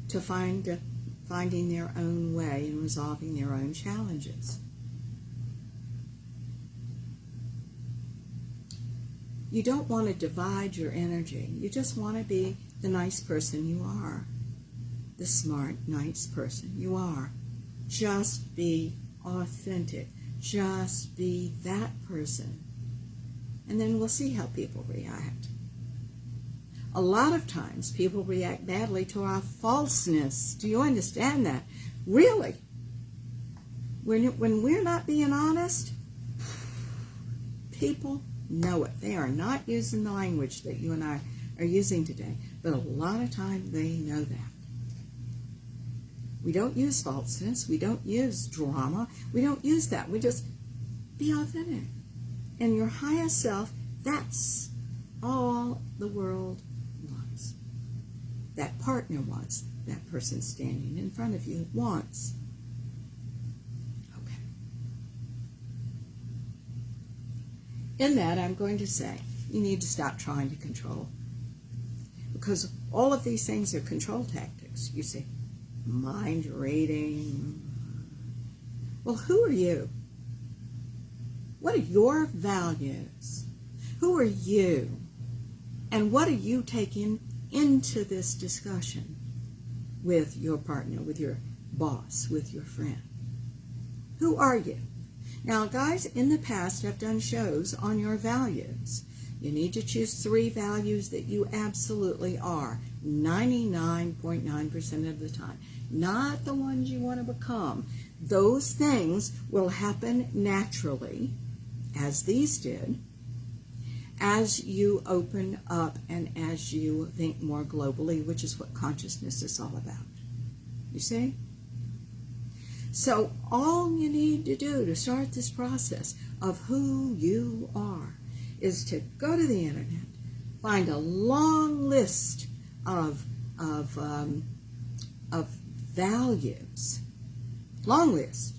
to finding their own way and resolving their own challenges. You don't want to divide your energy. You just want to be the nice person you are. The smart, nice person you are. Just be authentic. Just be that person. And then we'll see how people react. A lot of times people react badly to our falseness. Do you understand that? Really? When we're not being honest, people know it. They are not using the language that you and I are using today. But a lot of times they know that. We don't use falseness. We don't use drama. We don't use that. We just be authentic. And your highest self, that's all the world wants. That partner wants. That person standing in front of you wants. Okay. In that, I'm going to say, you need to stop trying to control. Because all of these things are control tactics, you see. Mind reading. Well, who are you? What are your values? Who are you? And what are you taking into this discussion with your partner, with your boss, with your friend? Who are you? Now, guys, in the past, I've done shows on your values. You need to choose 3 values that you absolutely are, 99.9% of the time. Not the ones you want to become. Those things will happen naturally, as these did, as you open up and as you think more globally, which is what consciousness is all about. You see? So all you need to do to start this process of who you are is to go to the internet, find a long list of values, long list.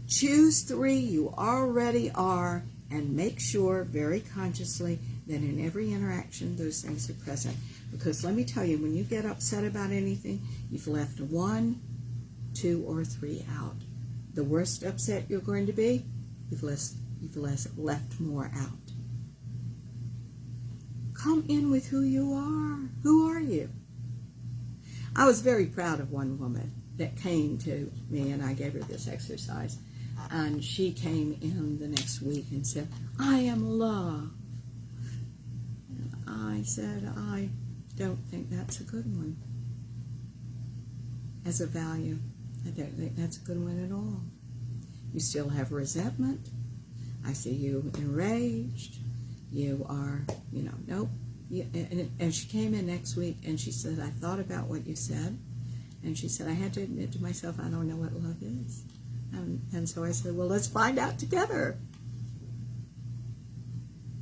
Choose 3 you already are, and make sure very consciously that in every interaction those things are present. Because let me tell you, when you get upset about anything, you've left 1, 2, or 3 out. The worst upset you're going to be, you've left more out. Come in with who you are. Who are you? I was very proud of one woman that came to me, and I gave her this exercise. And she came in the next week and said, I am love. I said, I don't think that's a good one as a value. I don't think that's a good one at all. You still have resentment. I see you enraged. You are, nope. And she came in next week and she said, I thought about what you said. And she said, I had to admit to myself, I don't know what love is. And so I said, well, let's find out together.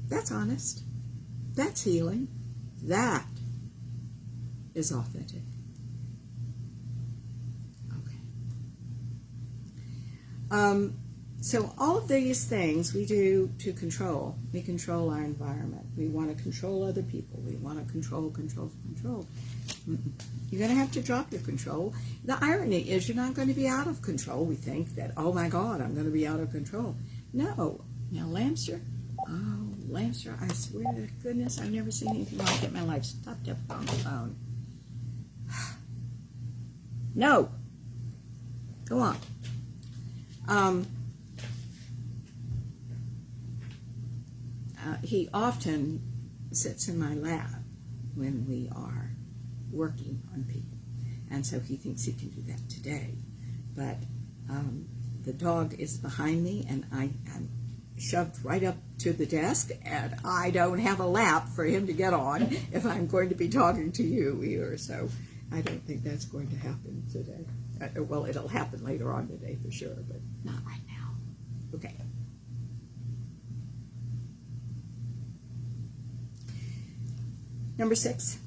That's honest. That's healing. That is authentic. Okay. So all of these things we do to control. We control our environment. We want to control other people. We want to control. You're going to have to drop your control. The irony is you're not going to be out of control. We think that, oh my God, I'm going to be out of control. No. Now, Lamster, I swear to goodness, I've never seen anything like it in my life. Stop that on the phone. No. Go on. He often sits in my lap when we are working on people, and so he thinks he can do that today. But the dog is behind me, and I'm shoved right up to the desk, and I don't have a lap for him to get on if I'm going to be talking to you either. So I don't think that's going to happen today. Well, it'll happen later on today for sure, but not right now. Okay. Number 6.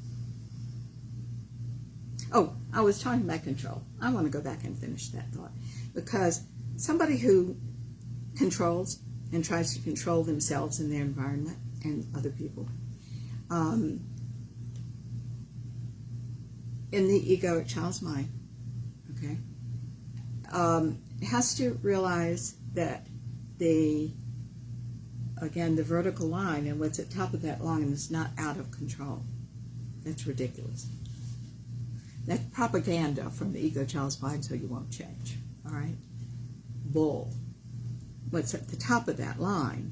Oh, I was talking about control. I want to go back and finish that thought. Because somebody who controls and tries to control themselves and their environment and other people, in the egoic child's mind, okay, has to realize that the vertical line and what's at the top of that line is not out of control. That's ridiculous. That's propaganda from the ego child's mind, so you won't change. All right? Bull. What's at the top of that line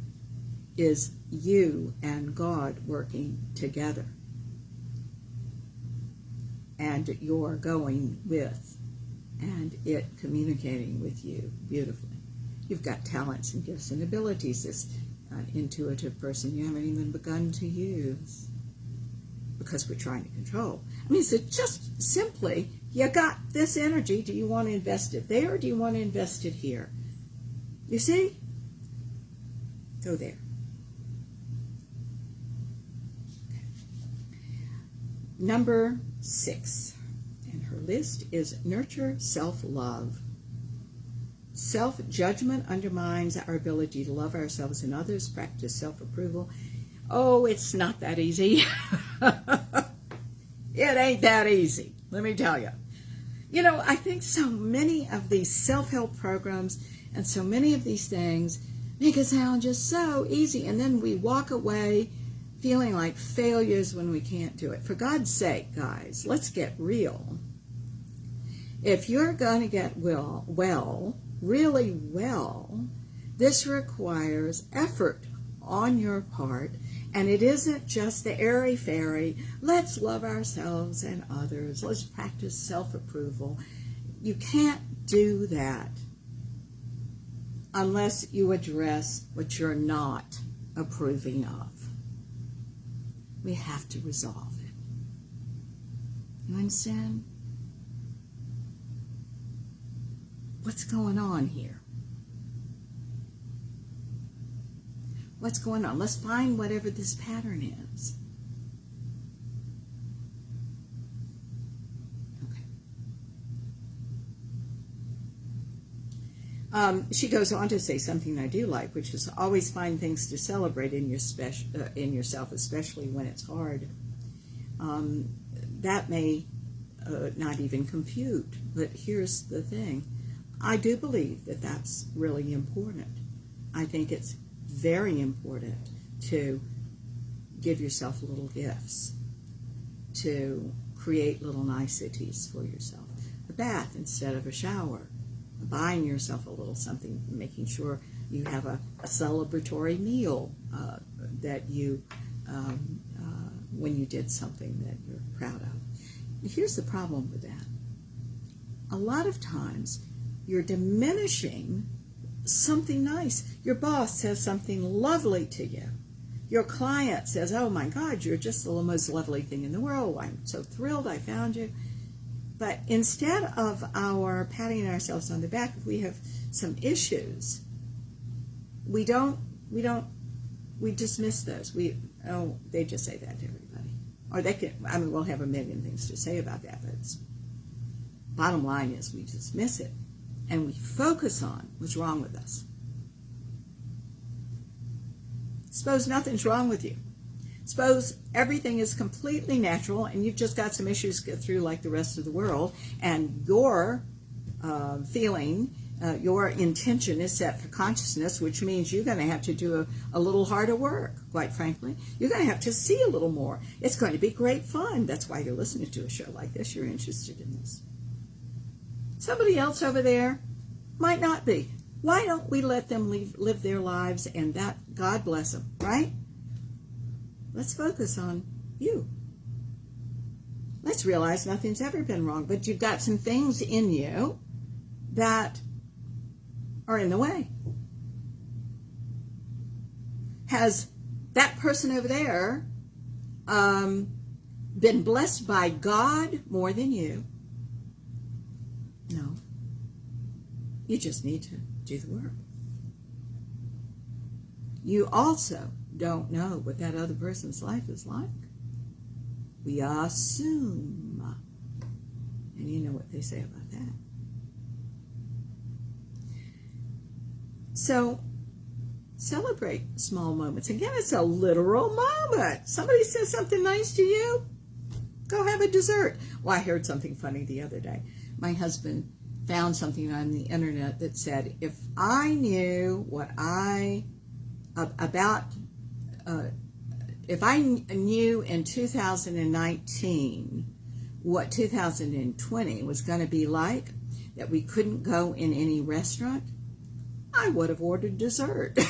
is you and God working together. And you're going with, and it communicating with you beautifully. You've got talents and gifts and abilities. This intuitive person you haven't even begun to use because we're trying to control. I mean, so just simply, you got this energy. Do you want to invest it there or do you want to invest it here? You see? Go there. Number 6 in her list is nurture self-love. Self-judgment undermines our ability to love ourselves and others, practice self-approval. Oh, it's not that easy. It ain't that easy, let me tell you. I think so many of these self-help programs and so many of these things make it sound just so easy, and then we walk away feeling like failures when we can't do it. For God's sake, guys, let's get real. If you're going to get really well, this requires effort on your part, and it isn't just the airy-fairy, let's love ourselves and others, let's practice self-approval. You can't do that unless you address what you're not approving of. We have to resolve it. You understand? What's going on here? What's going on? Let's find whatever this pattern is. Okay. She goes on to say something I do like, which is always find things to celebrate in yourself, especially when it's hard. That may not even compute, but here's the thing. I do believe that that's really important. I think it's very important to give yourself little gifts, to create little niceties for yourself. A bath instead of a shower, buying yourself a little something, making sure you have a celebratory meal that you when you did something that you're proud of. And here's the problem with that. A lot of times you're diminishing something nice. Your boss says something lovely to you. Your client says, oh my God, you're just the most lovely thing in the world. I'm so thrilled I found you. But instead of our patting ourselves on the back, if we have some issues, we dismiss those. They just say that to everybody. Or they can, we'll have a million things to say about that, but bottom line is we dismiss it and we focus on what's wrong with us. Suppose nothing's wrong with you. Suppose everything is completely natural and you've just got some issues to get through like the rest of the world, and your your intention is set for consciousness, which means you're going to have to do a little harder work, quite frankly. You're going to have to see a little more. It's going to be great fun. That's why you're listening to a show like this. You're interested in this. Somebody else over there might not be. Why don't we let them live their lives, and that, God bless them, right? Let's focus on you. Let's realize nothing's ever been wrong, but you've got some things in you that are in the way. Has that person over there been blessed by God more than you? No. You just need to do the work. You also don't know what that other person's life is like. We assume. And you know what they say about that. So, celebrate small moments. Again, it's a literal moment. Somebody says something nice to you, go have a dessert. Well, I heard something funny the other day. My husband found something on the internet that said, if I knew if I knew in 2019 what 2020 was going to be like, that we couldn't go in any restaurant, I would have ordered dessert. I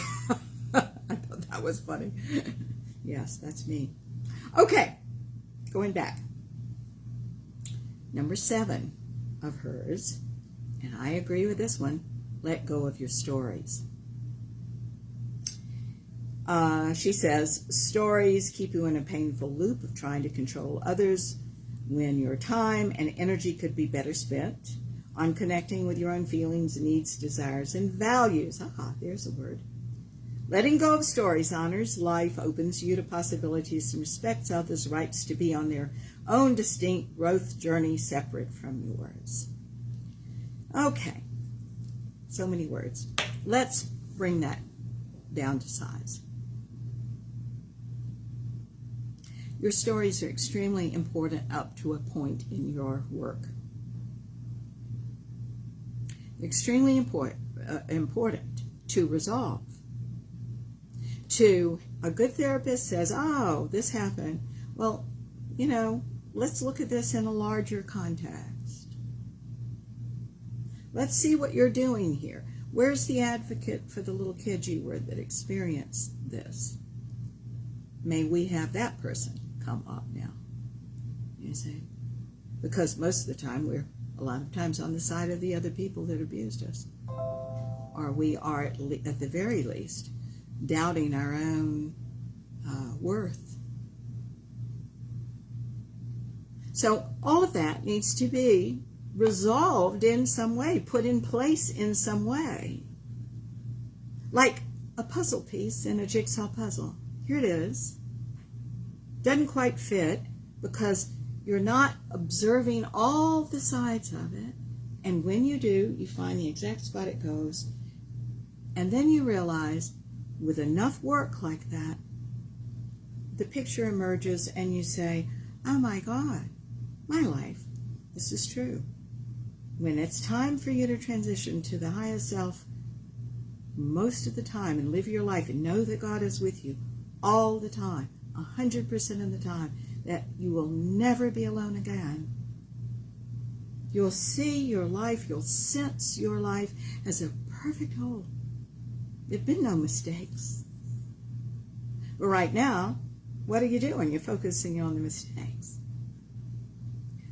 thought that was funny. Yes, that's me. Okay, going back. Number 7 of hers, and I agree with this one, let go of your stories. She says, stories keep you in a painful loop of trying to control others when your time and energy could be better spent on connecting with your own feelings, needs, desires, and values. There's a word. Letting go of stories honors life, opens you to possibilities, and respects others' rights to be on their own distinct growth journey separate from yours. Okay, so many words. Let's bring that down to size. Your stories are extremely important up to a point in your work. Extremely important to resolve. A good therapist says, oh, this happened. Well, let's look at this in a larger context. Let's see what you're doing here. Where's the advocate for the little kid you were that experienced this? May we have that person come up now. You see? Because most of the time we're a lot of times on the side of the other people that abused us. Or we are, at the very least, doubting our own worth. So all of that needs to be resolved in some way, put in place in some way. Like a puzzle piece in a jigsaw puzzle. Here it is. Doesn't quite fit because you're not observing all the sides of it. And when you do, you find the exact spot it goes. And then you realize, with enough work like that, the picture emerges and you say, oh my God, my life, this is true. When it's time for you to transition to the highest self, most of the time, and live your life and know that God is with you all the time, 100% of the time, that you will never be alone again. You'll see your life, you'll sense your life as a perfect whole. There have been no mistakes. But right now, what are you doing? You're focusing on the mistakes.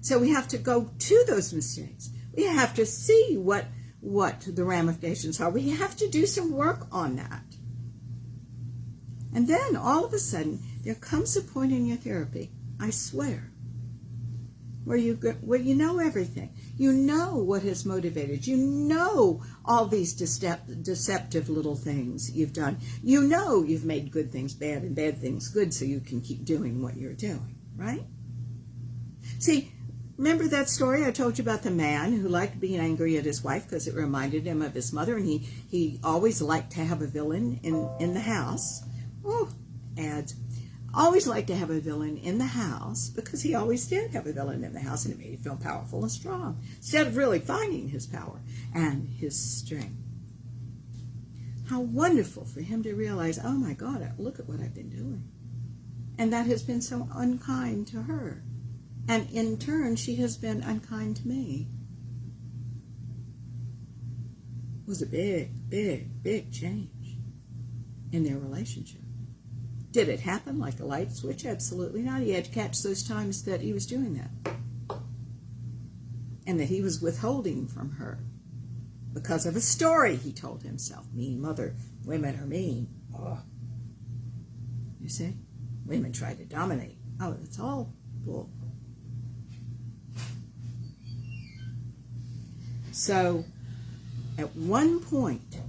So we have to go to those mistakes. We have to see what the ramifications are. We have to do some work on that. And then all of a sudden, there comes a point in your therapy, I swear, where you know everything. You know what has motivated. You know all these deceptive little things you've done. You know you've made good things bad and bad things good so you can keep doing what you're doing, right? See, remember that story I told you about the man who liked being angry at his wife because it reminded him of his mother, and he always liked to have a villain in the house. Oh, ads. Always liked to have a villain in the house because he always did have a villain in the house, and it made him feel powerful and strong instead of really finding his power and his strength. How wonderful for him to realize, oh my God, look at what I've been doing. And that has been so unkind to her. And in turn, she has been unkind to me. It was a big, big, big change in their relationship. Did it happen like a light switch? Absolutely not. He had to catch those times that he was doing that. And that he was withholding from her because of a story he told himself. Mean mother, women are mean. Oh. You see? Women try to dominate. Oh, it's all bull. So, at one point,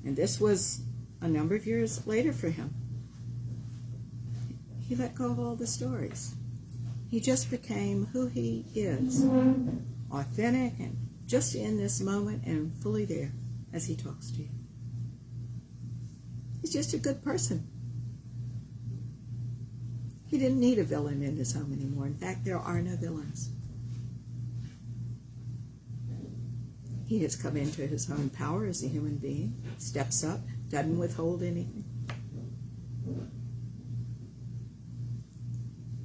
and this was a number of years later for him, he let go of all the stories. He just became who he is, authentic and just in this moment and fully there as he talks to you. He's just a good person. He didn't need a villain in his home anymore. In fact, there are no villains. He has come into his own power as a human being, steps up, doesn't withhold anything.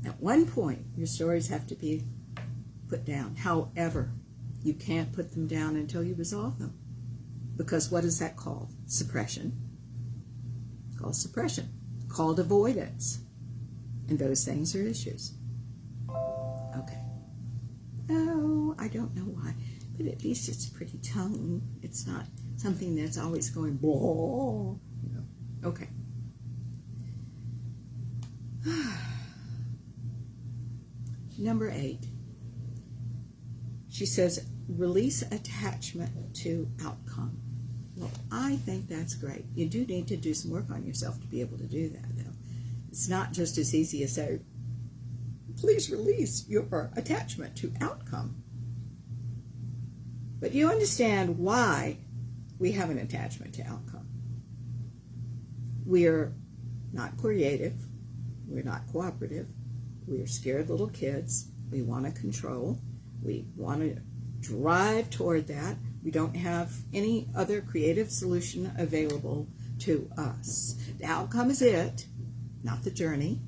At one point, your stories have to be put down. However, you can't put them down until you resolve them. Because what is that called? Suppression. It's called suppression. It's called avoidance. And those things are issues. Okay. Oh, I don't know why. But at least it's pretty tongue. It's not something that's always going, blah. You know. Okay. Number 8. She says, release attachment to outcome. Well, I think that's great. You do need to do some work on yourself to be able to do that, though. It's not just as easy as say, please release your attachment to outcome. But you understand why we have an attachment to outcome. We're not creative. We're not cooperative. We're scared little kids. We want to control. We want to drive toward that. We don't have any other creative solution available to us. The outcome is it, not the journey,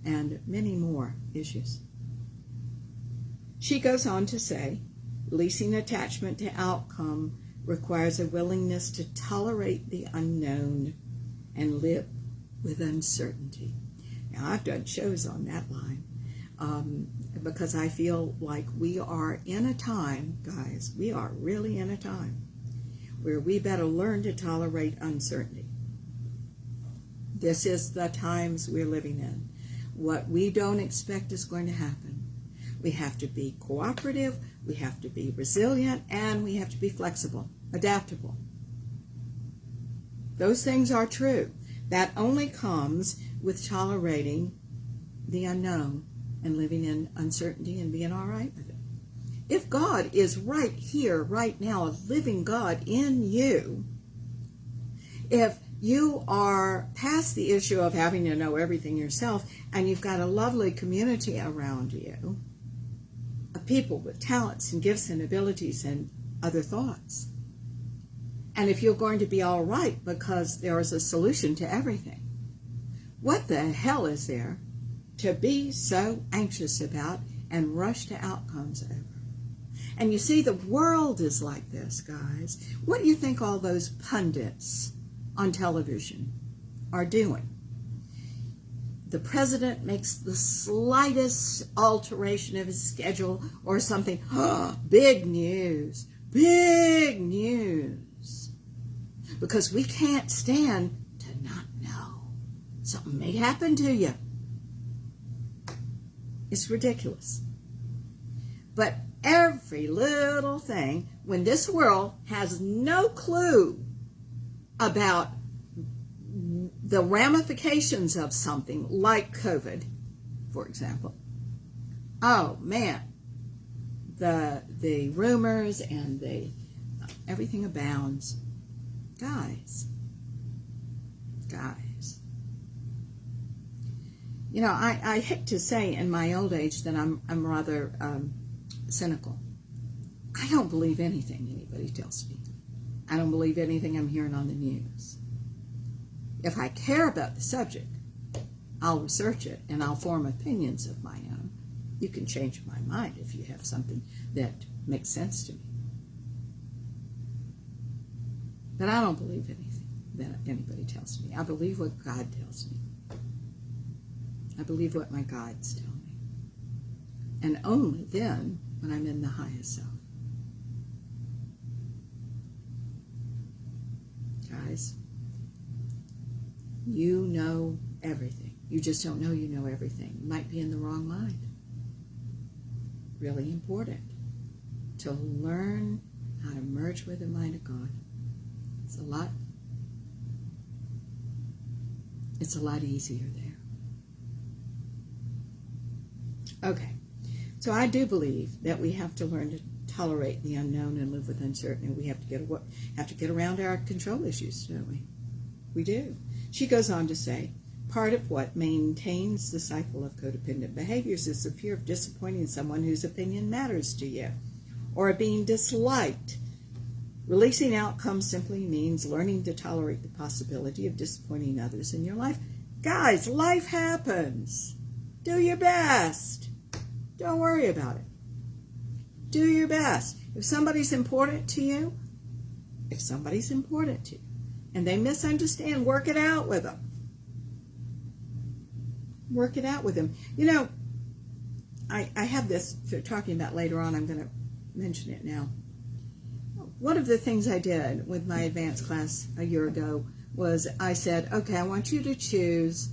and many more issues. She goes on to say, releasing attachment to outcome requires a willingness to tolerate the unknown and live with uncertainty. Now, I've done shows on that line because I feel like we are in a time, guys, we are really in a time where we better learn to tolerate uncertainty. This is the times we're living in. What we don't expect is going to happen. We have to be cooperative, we have to be resilient, and we have to be flexible, adaptable. Those things are true. That only comes with tolerating the unknown and living in uncertainty and being all right with it. If God is right here, right now, a living God in you, if you are past the issue of having to know everything yourself and you've got a lovely community around you of people with talents and gifts and abilities and other thoughts, and if you're going to be all right because there is a solution to everything, what the hell is there to be so anxious about and rush to outcomes over? And you see, the world is like this, guys. What do you think all those pundits on television are doing? the president makes the slightest alteration of his schedule or something, big news, big news. Because we can't stand to not know. Something may happen to you. It's ridiculous. But every little thing, when this world has no clue about the ramifications of something like COVID, for example, oh man, the rumors and everything abounds. Guys, you know, I hate to say in my old age that I'm rather cynical. I don't believe anything anybody tells me. I don't believe anything I'm hearing on the news. If I care about the subject, I'll research it and I'll form opinions of my own. You can change my mind if you have something that makes sense to me. But I don't believe anything that anybody tells me. I believe what God tells me. I believe what my guides tell me. And only then when I'm in the highest self. Guys, you know everything. You just don't know you know everything. You might be in the wrong mind. Really important to learn how to merge with the mind of God. It's a lot easier there. Okay, so I do believe that we have to learn to tolerate the unknown and live with uncertainty. We have to get around our control issues, don't we? We do. She goes on to say, part of what maintains the cycle of codependent behaviors is the fear of disappointing someone whose opinion matters to you, or being disliked. Releasing outcomes simply means learning to tolerate the possibility of disappointing others in your life. Guys, life happens. Do your best. Don't worry about it. Do your best. If somebody's important to you, and they misunderstand, work it out with them. Work it out with them. You know, I have this for talking about later on. I'm going to mention it now. One of the things I did with my advanced class a year ago was I said, okay, I want you to choose,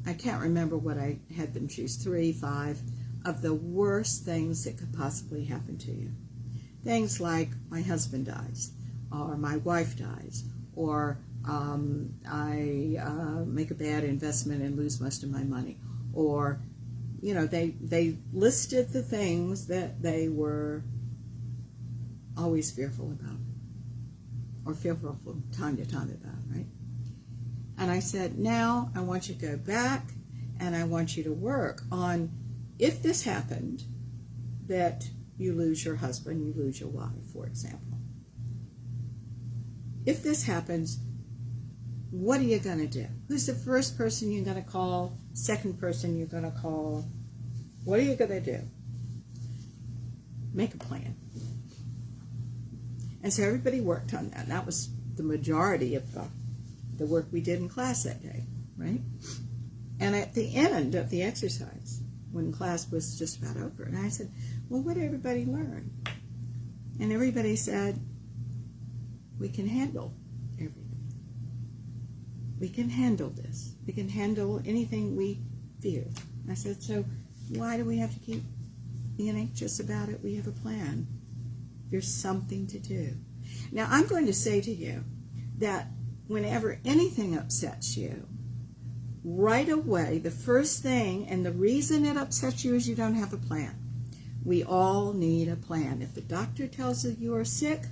I can't remember what I had them choose, 3, 5 of the worst things that could possibly happen to you. Things like my husband dies, or my wife dies, or I make a bad investment and lose most of my money, or, you know, they listed the things that they were always fearful about, or fearful from time to time about, right? And I said, now I want you to go back and I want you to work on, if this happened, that you lose your husband, you lose your wife, for example. If this happens, what are you going to do? Who's the first person you're going to call? Second person you're going to call? What are you going to do? Make a plan. And so everybody worked on that. That was the majority of the work we did in class that day, right? And at the end of the exercise, when class was just about over, and I said, well, what did everybody learn? And everybody said, we can handle everything. We can handle this. We can handle anything we fear. I said, so why do we have to keep being anxious about it? We have a plan. There's something to do. Now, I'm going to say to you that whenever anything upsets you, right away, the first thing, and the reason it upsets you is you don't have a plan. We all need a plan. If the doctor tells you you are sick,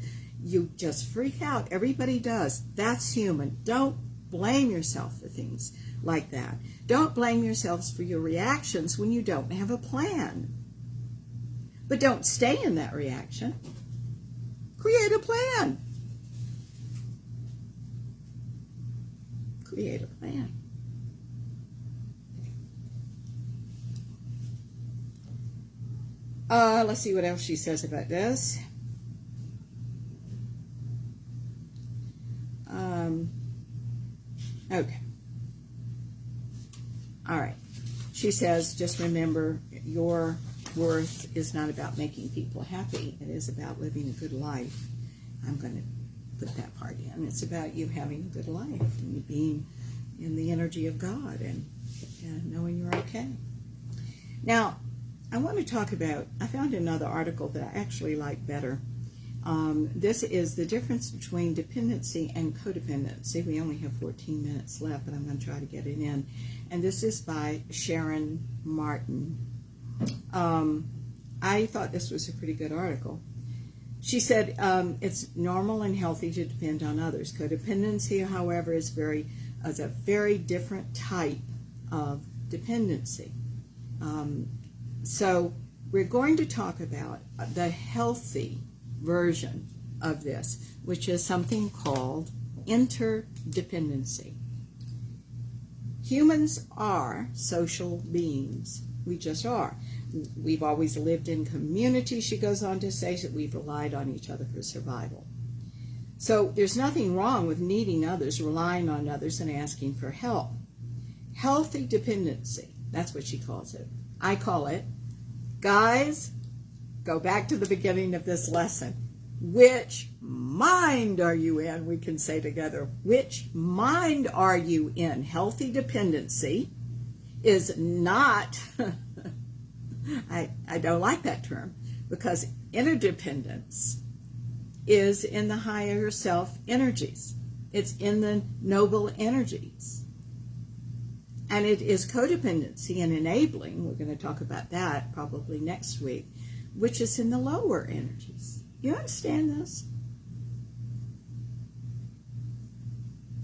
you just freak out. Everybody does. That's human. Don't blame yourself for things like that. Don't blame yourselves for your reactions when you don't have a plan. But don't stay in that reaction. Create a plan. Create a plan. Let's see what else she says about this. Okay. All right. she says, just remember, your worth is not about making people happy. It is about living a good life. I'm going to put that part in. It's about you having a good life and you being in the energy of God and knowing you're okay. Now, I want to talk about, I found another article that I actually like better. This is the difference between dependency and codependency. We only have 14 minutes left, but I'm going to try to get it in. And this is by Sharon Martin. I thought this was a pretty good article. She said it's normal and healthy to depend on others. Codependency, however, is a very different type of dependency. So we're going to talk about the healthy version of this, which is something called interdependency. Humans are social beings. We just are. We've always lived in community, she goes on to say, that we've relied on each other for survival. So there's nothing wrong with needing others, relying on others, and asking for help. Healthy dependency, that's what she calls it. I call it, guys, go back to the beginning of this lesson. Which mind are you in? We can say together, which mind are you in? Healthy dependency is not, I don't like that term, because interdependence is in the higher self energies. It's in the noble energies. And it is codependency and enabling, we're going to talk about that probably next week, which is in the lower energies. You understand this?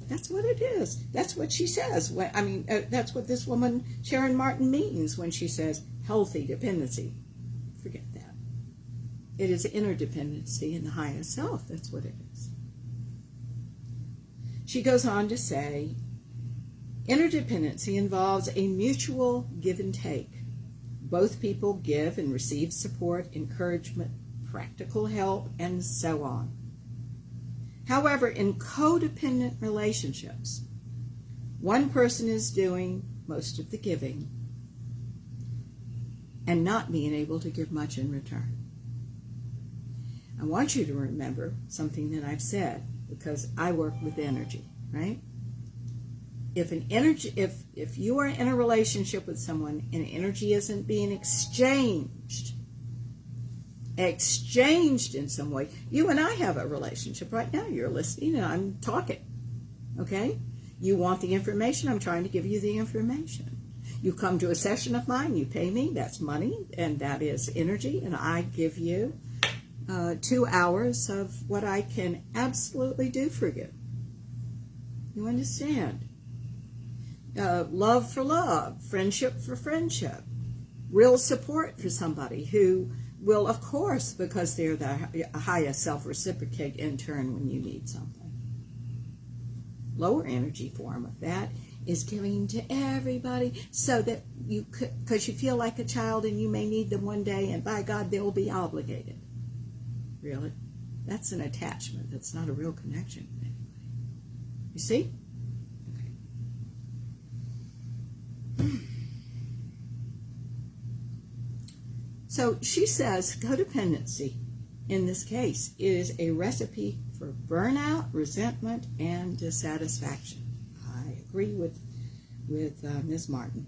That's what it is. That's what she says. That's what this woman, Sharon Martin, means when she says healthy dependency. Forget that. It is interdependency in the highest self. That's what it is. She goes on to say, interdependency involves a mutual give and take. Both people give and receive support, encouragement, practical help, and so on. However, in codependent relationships, one person is doing most of the giving and not being able to give much in return. I want you to remember something that I've said, because I work with energy, right? If you are in a relationship with someone and energy isn't being exchanged in some way. You and I have a relationship right now. You're listening and I'm talking. Okay? You want the information, I'm trying to give you the information. You come to a session of mine, you pay me, that's money, and that is energy, and I give you 2 hours of what I can absolutely do for you. You understand? Love for love, friendship for friendship, real support for somebody who will, of course, because they're the highest self, reciprocate in turn when you need something. Lower energy form of that is giving to everybody so that you could, because you feel like a child and you may need them one day, and by God, they'll be obligated. Really? That's an attachment. That's not a real connection with anybody. You see? Okay. So she says codependency, in this case, is a recipe for burnout, resentment, and dissatisfaction. I agree with Ms. Martin.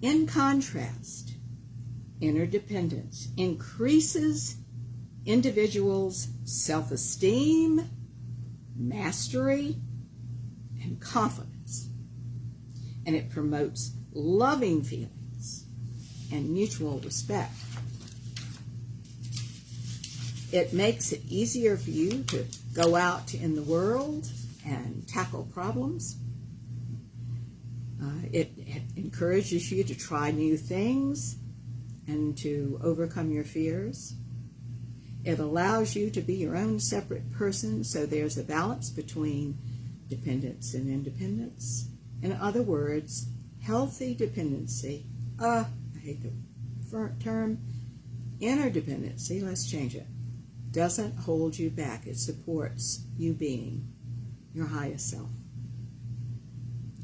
In contrast, interdependence increases individuals' self-esteem, mastery, and confidence. And it promotes loving feelings and mutual respect. It makes it easier for you to go out in the world and tackle problems. It encourages you to try new things and to overcome your fears. It allows you to be your own separate person, so there's a balance between dependence and independence. In other words, healthy dependency, I hate the term, interdependency, let's change it, doesn't hold you back. It supports you being your highest self.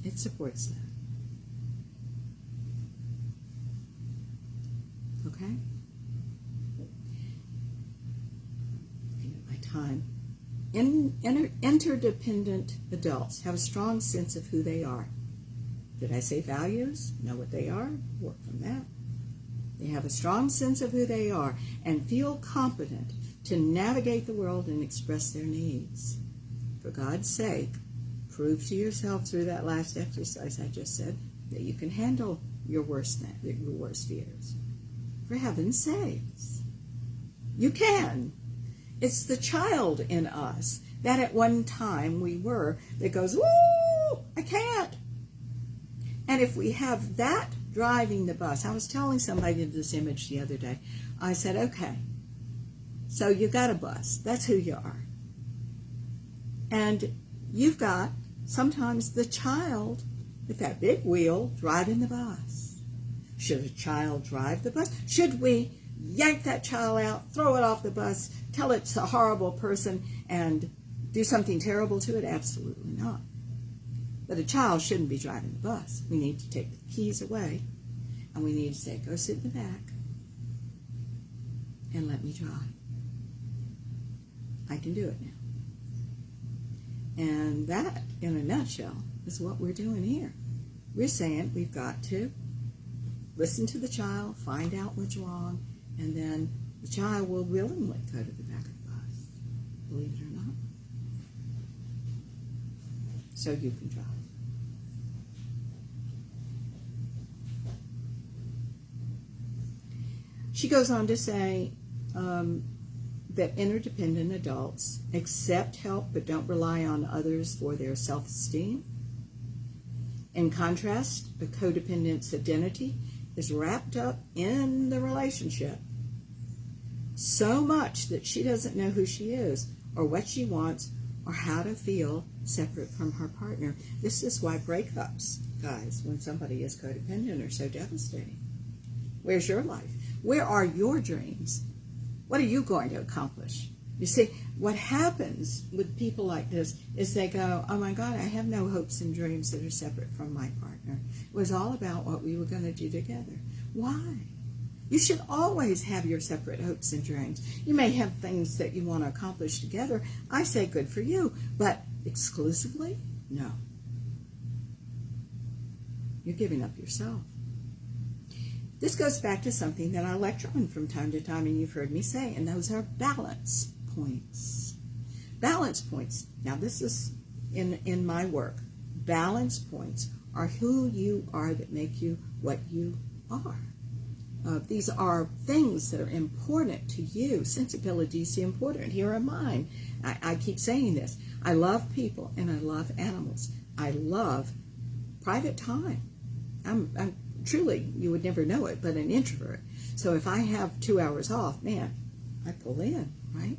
It supports that. Okay? Looking at my time. Interdependent adults have a strong sense of who they are. Did I say values? Know what they are? Work from that. They have a strong sense of who they are and feel competent to navigate the world and express their needs. For God's sake, prove to yourself through that last exercise I just said that you can handle your worst fears. For heaven's sakes, you can. It's the child in us that at one time we were that goes, "Woo, I can't." And if we have that driving the bus, I was telling somebody this image the other day. I said, okay, so you've got a bus. That's who you are. And you've got sometimes the child with that big wheel driving the bus. Should a child drive the bus? Should we yank that child out, throw it off the bus, tell it's a horrible person, and do something terrible to it? Absolutely not. But a child shouldn't be driving the bus. We need to take the keys away, and we need to say, go sit in the back and let me drive. I can do it now. And that, in a nutshell, is what we're doing here. We're saying we've got to listen to the child, find out what's wrong, and then the child will willingly go to the back of the bus, believe it or not. So you can drive. She goes on to say that interdependent adults accept help but don't rely on others for their self-esteem. In contrast, a codependent's identity is wrapped up in the relationship so much that she doesn't know who she is or what she wants or how to feel separate from her partner. This is why breakups, guys, when somebody is codependent, are so devastating. Where's your life? Where are your dreams? What are you going to accomplish? You see, what happens with people like this is they go, oh my God, I have no hopes and dreams that are separate from my partner. It was all about what we were going to do together. Why? You should always have your separate hopes and dreams. You may have things that you want to accomplish together. I say good for you, but exclusively, no. You're giving up yourself. This goes back to something that I lecture on from time to time, and you've heard me say, and those are balance points. Balance points. Now, this is in my work. Balance points are who you are that make you what you are. These are things that are important to you. Sensibilities are important. Here are mine. I keep saying this. I love people and I love animals. I love private time. I'm truly, you would never know it, but an introvert. So if I have 2 hours off, man, I pull in, right?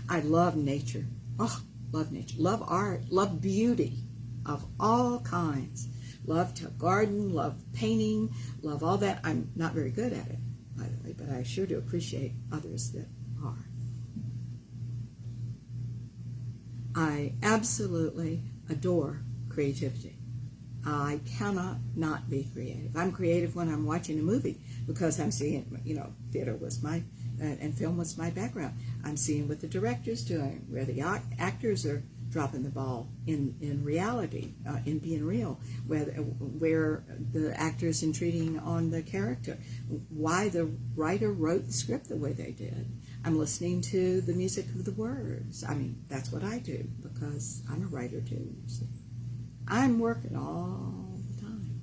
I love nature. Oh, love nature. Love art. Love beauty of all kinds. Love to garden, love painting, love all that. I'm not very good at it, by the way, but I sure do appreciate others that are. I absolutely adore creativity. I cannot not be creative. I'm creative when I'm watching a movie because I'm seeing, theater was and film was my background. I'm seeing what the director's doing, where the actors are dropping the ball in reality, in being real, where the actors intriguing on the character, why the writer wrote the script the way they did. I'm listening to the music of the words. I mean, that's what I do because I'm a writer too, you see. I'm working all the time.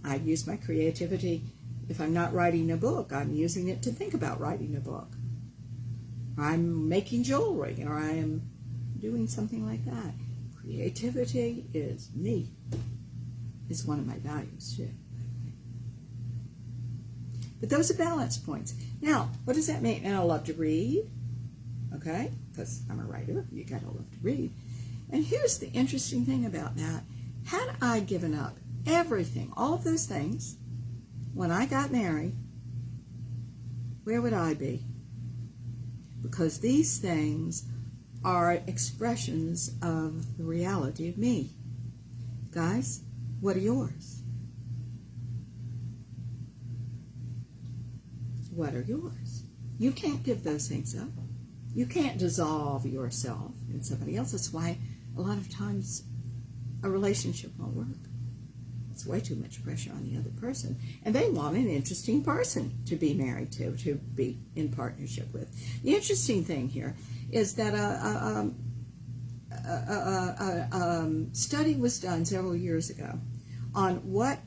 I use my creativity. If I'm not writing a book, I'm using it to think about writing a book. Or I'm making jewelry, or I am doing something like that. Creativity is me. It's one of my values, too. But those are balance points. Now, what does that mean? And I love to read, okay? Because I'm a writer. You gotta love to read. And here's the interesting thing about that. Had I given up everything, all of those things, when I got married, where would I be? Because these things are expressions of the reality of me. Guys, what are yours? what are yours. You can't give those things up. You can't dissolve yourself in somebody else. That's why a lot of times a relationship won't work. It's way too much pressure on the other person. And they want an interesting person to be married to be in partnership with. The interesting thing here is that a study was done several years ago on what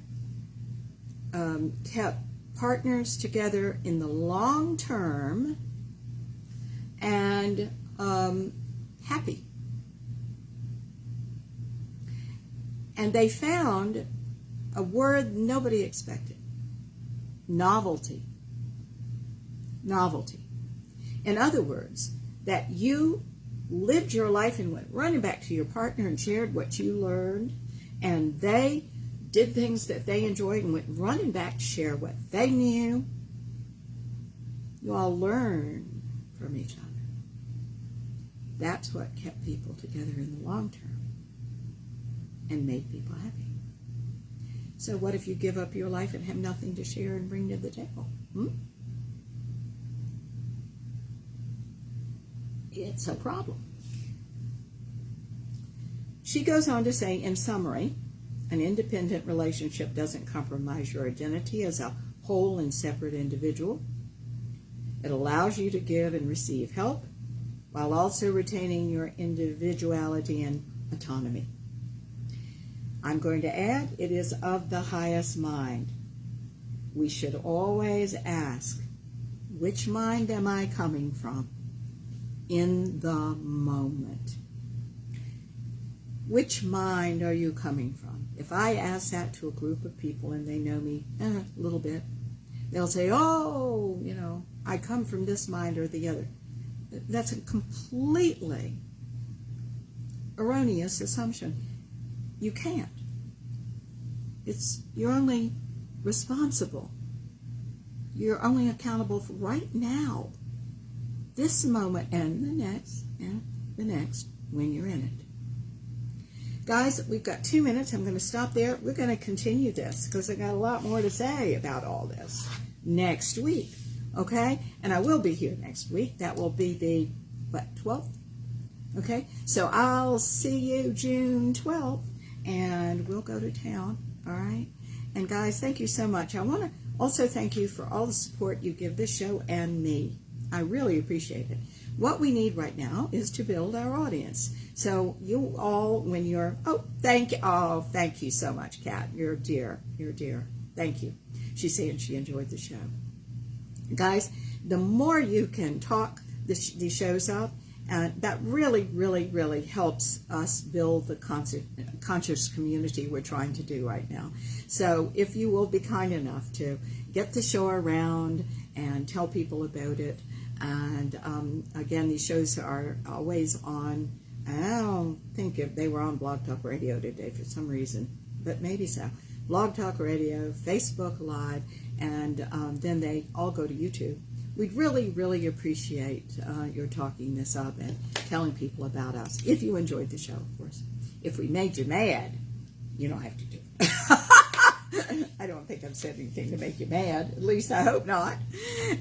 kept partners together in the long term and happy. And they found a word nobody expected. Novelty. Novelty. In other words, that you lived your life and went running back to your partner and shared what you learned, and they did things that they enjoyed and went running back to share what they knew. You all learn from each other. That's what kept people together in the long term and made people happy. So what if you give up your life and have nothing to share and bring to the table? It's a problem. She goes on to say, in summary, an independent relationship doesn't compromise your identity as a whole and separate individual. It allows you to give and receive help while also retaining your individuality and autonomy. I'm going to add, it is of the highest mind. We should always ask, which mind am I coming from in the moment? Which mind are you coming from? If I ask that to a group of people and they know me a little bit, they'll say, oh, I come from this mind or the other. That's a completely erroneous assumption. You can't. You're only responsible. You're only accountable for right now, this moment, and the next, when you're in it. Guys, we've got 2 minutes. I'm going to stop there. We're going to continue this because I got a lot more to say about all this next week. Okay? And I will be here next week. That will be the, 12th? Okay? So I'll see you June 12th, and we'll go to town. All right? And guys, thank you so much. I want to also thank you for all the support you give this show and me. I really appreciate it. What we need right now is to build our audience. So you all, when you're, thank you so much, Kat. You're dear. Thank you. She's saying she enjoyed the show. Guys, the more you can talk these shows up, that really, really, really helps us build the conscious community we're trying to do right now. So if you will be kind enough to get the show around and tell people about it. And again, these shows are always on, I don't think if they were on Blog Talk Radio today for some reason, but maybe so. Blog Talk Radio, Facebook Live, and then they all go to YouTube. We'd really, really appreciate your talking this up and telling people about us. If you enjoyed the show, of course. If we made you mad, you don't have to do it. I don't think I've said anything to make you mad. At least I hope not.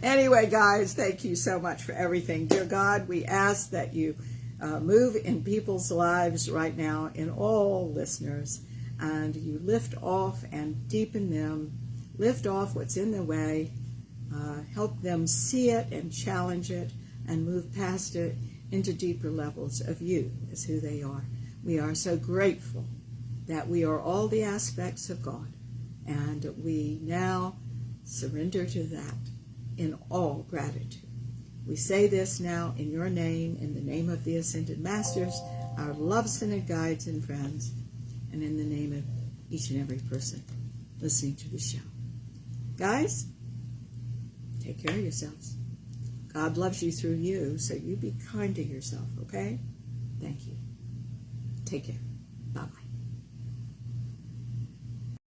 Anyway, guys, thank you so much for everything. Dear God, we ask that you move in people's lives right now, in all listeners, and you lift off and deepen them, lift off what's in the way, help them see it and challenge it and move past it into deeper levels of you as who they are. We are so grateful that we are all the aspects of God, and we now surrender to that in all gratitude. We say this now in your name, in the name of the Ascended Masters, our love-centered guides and friends, and in the name of each and every person listening to the show. Guys, take care of yourselves. God loves you through you, so you be kind to yourself, okay? Thank you. Take care. Bye-bye.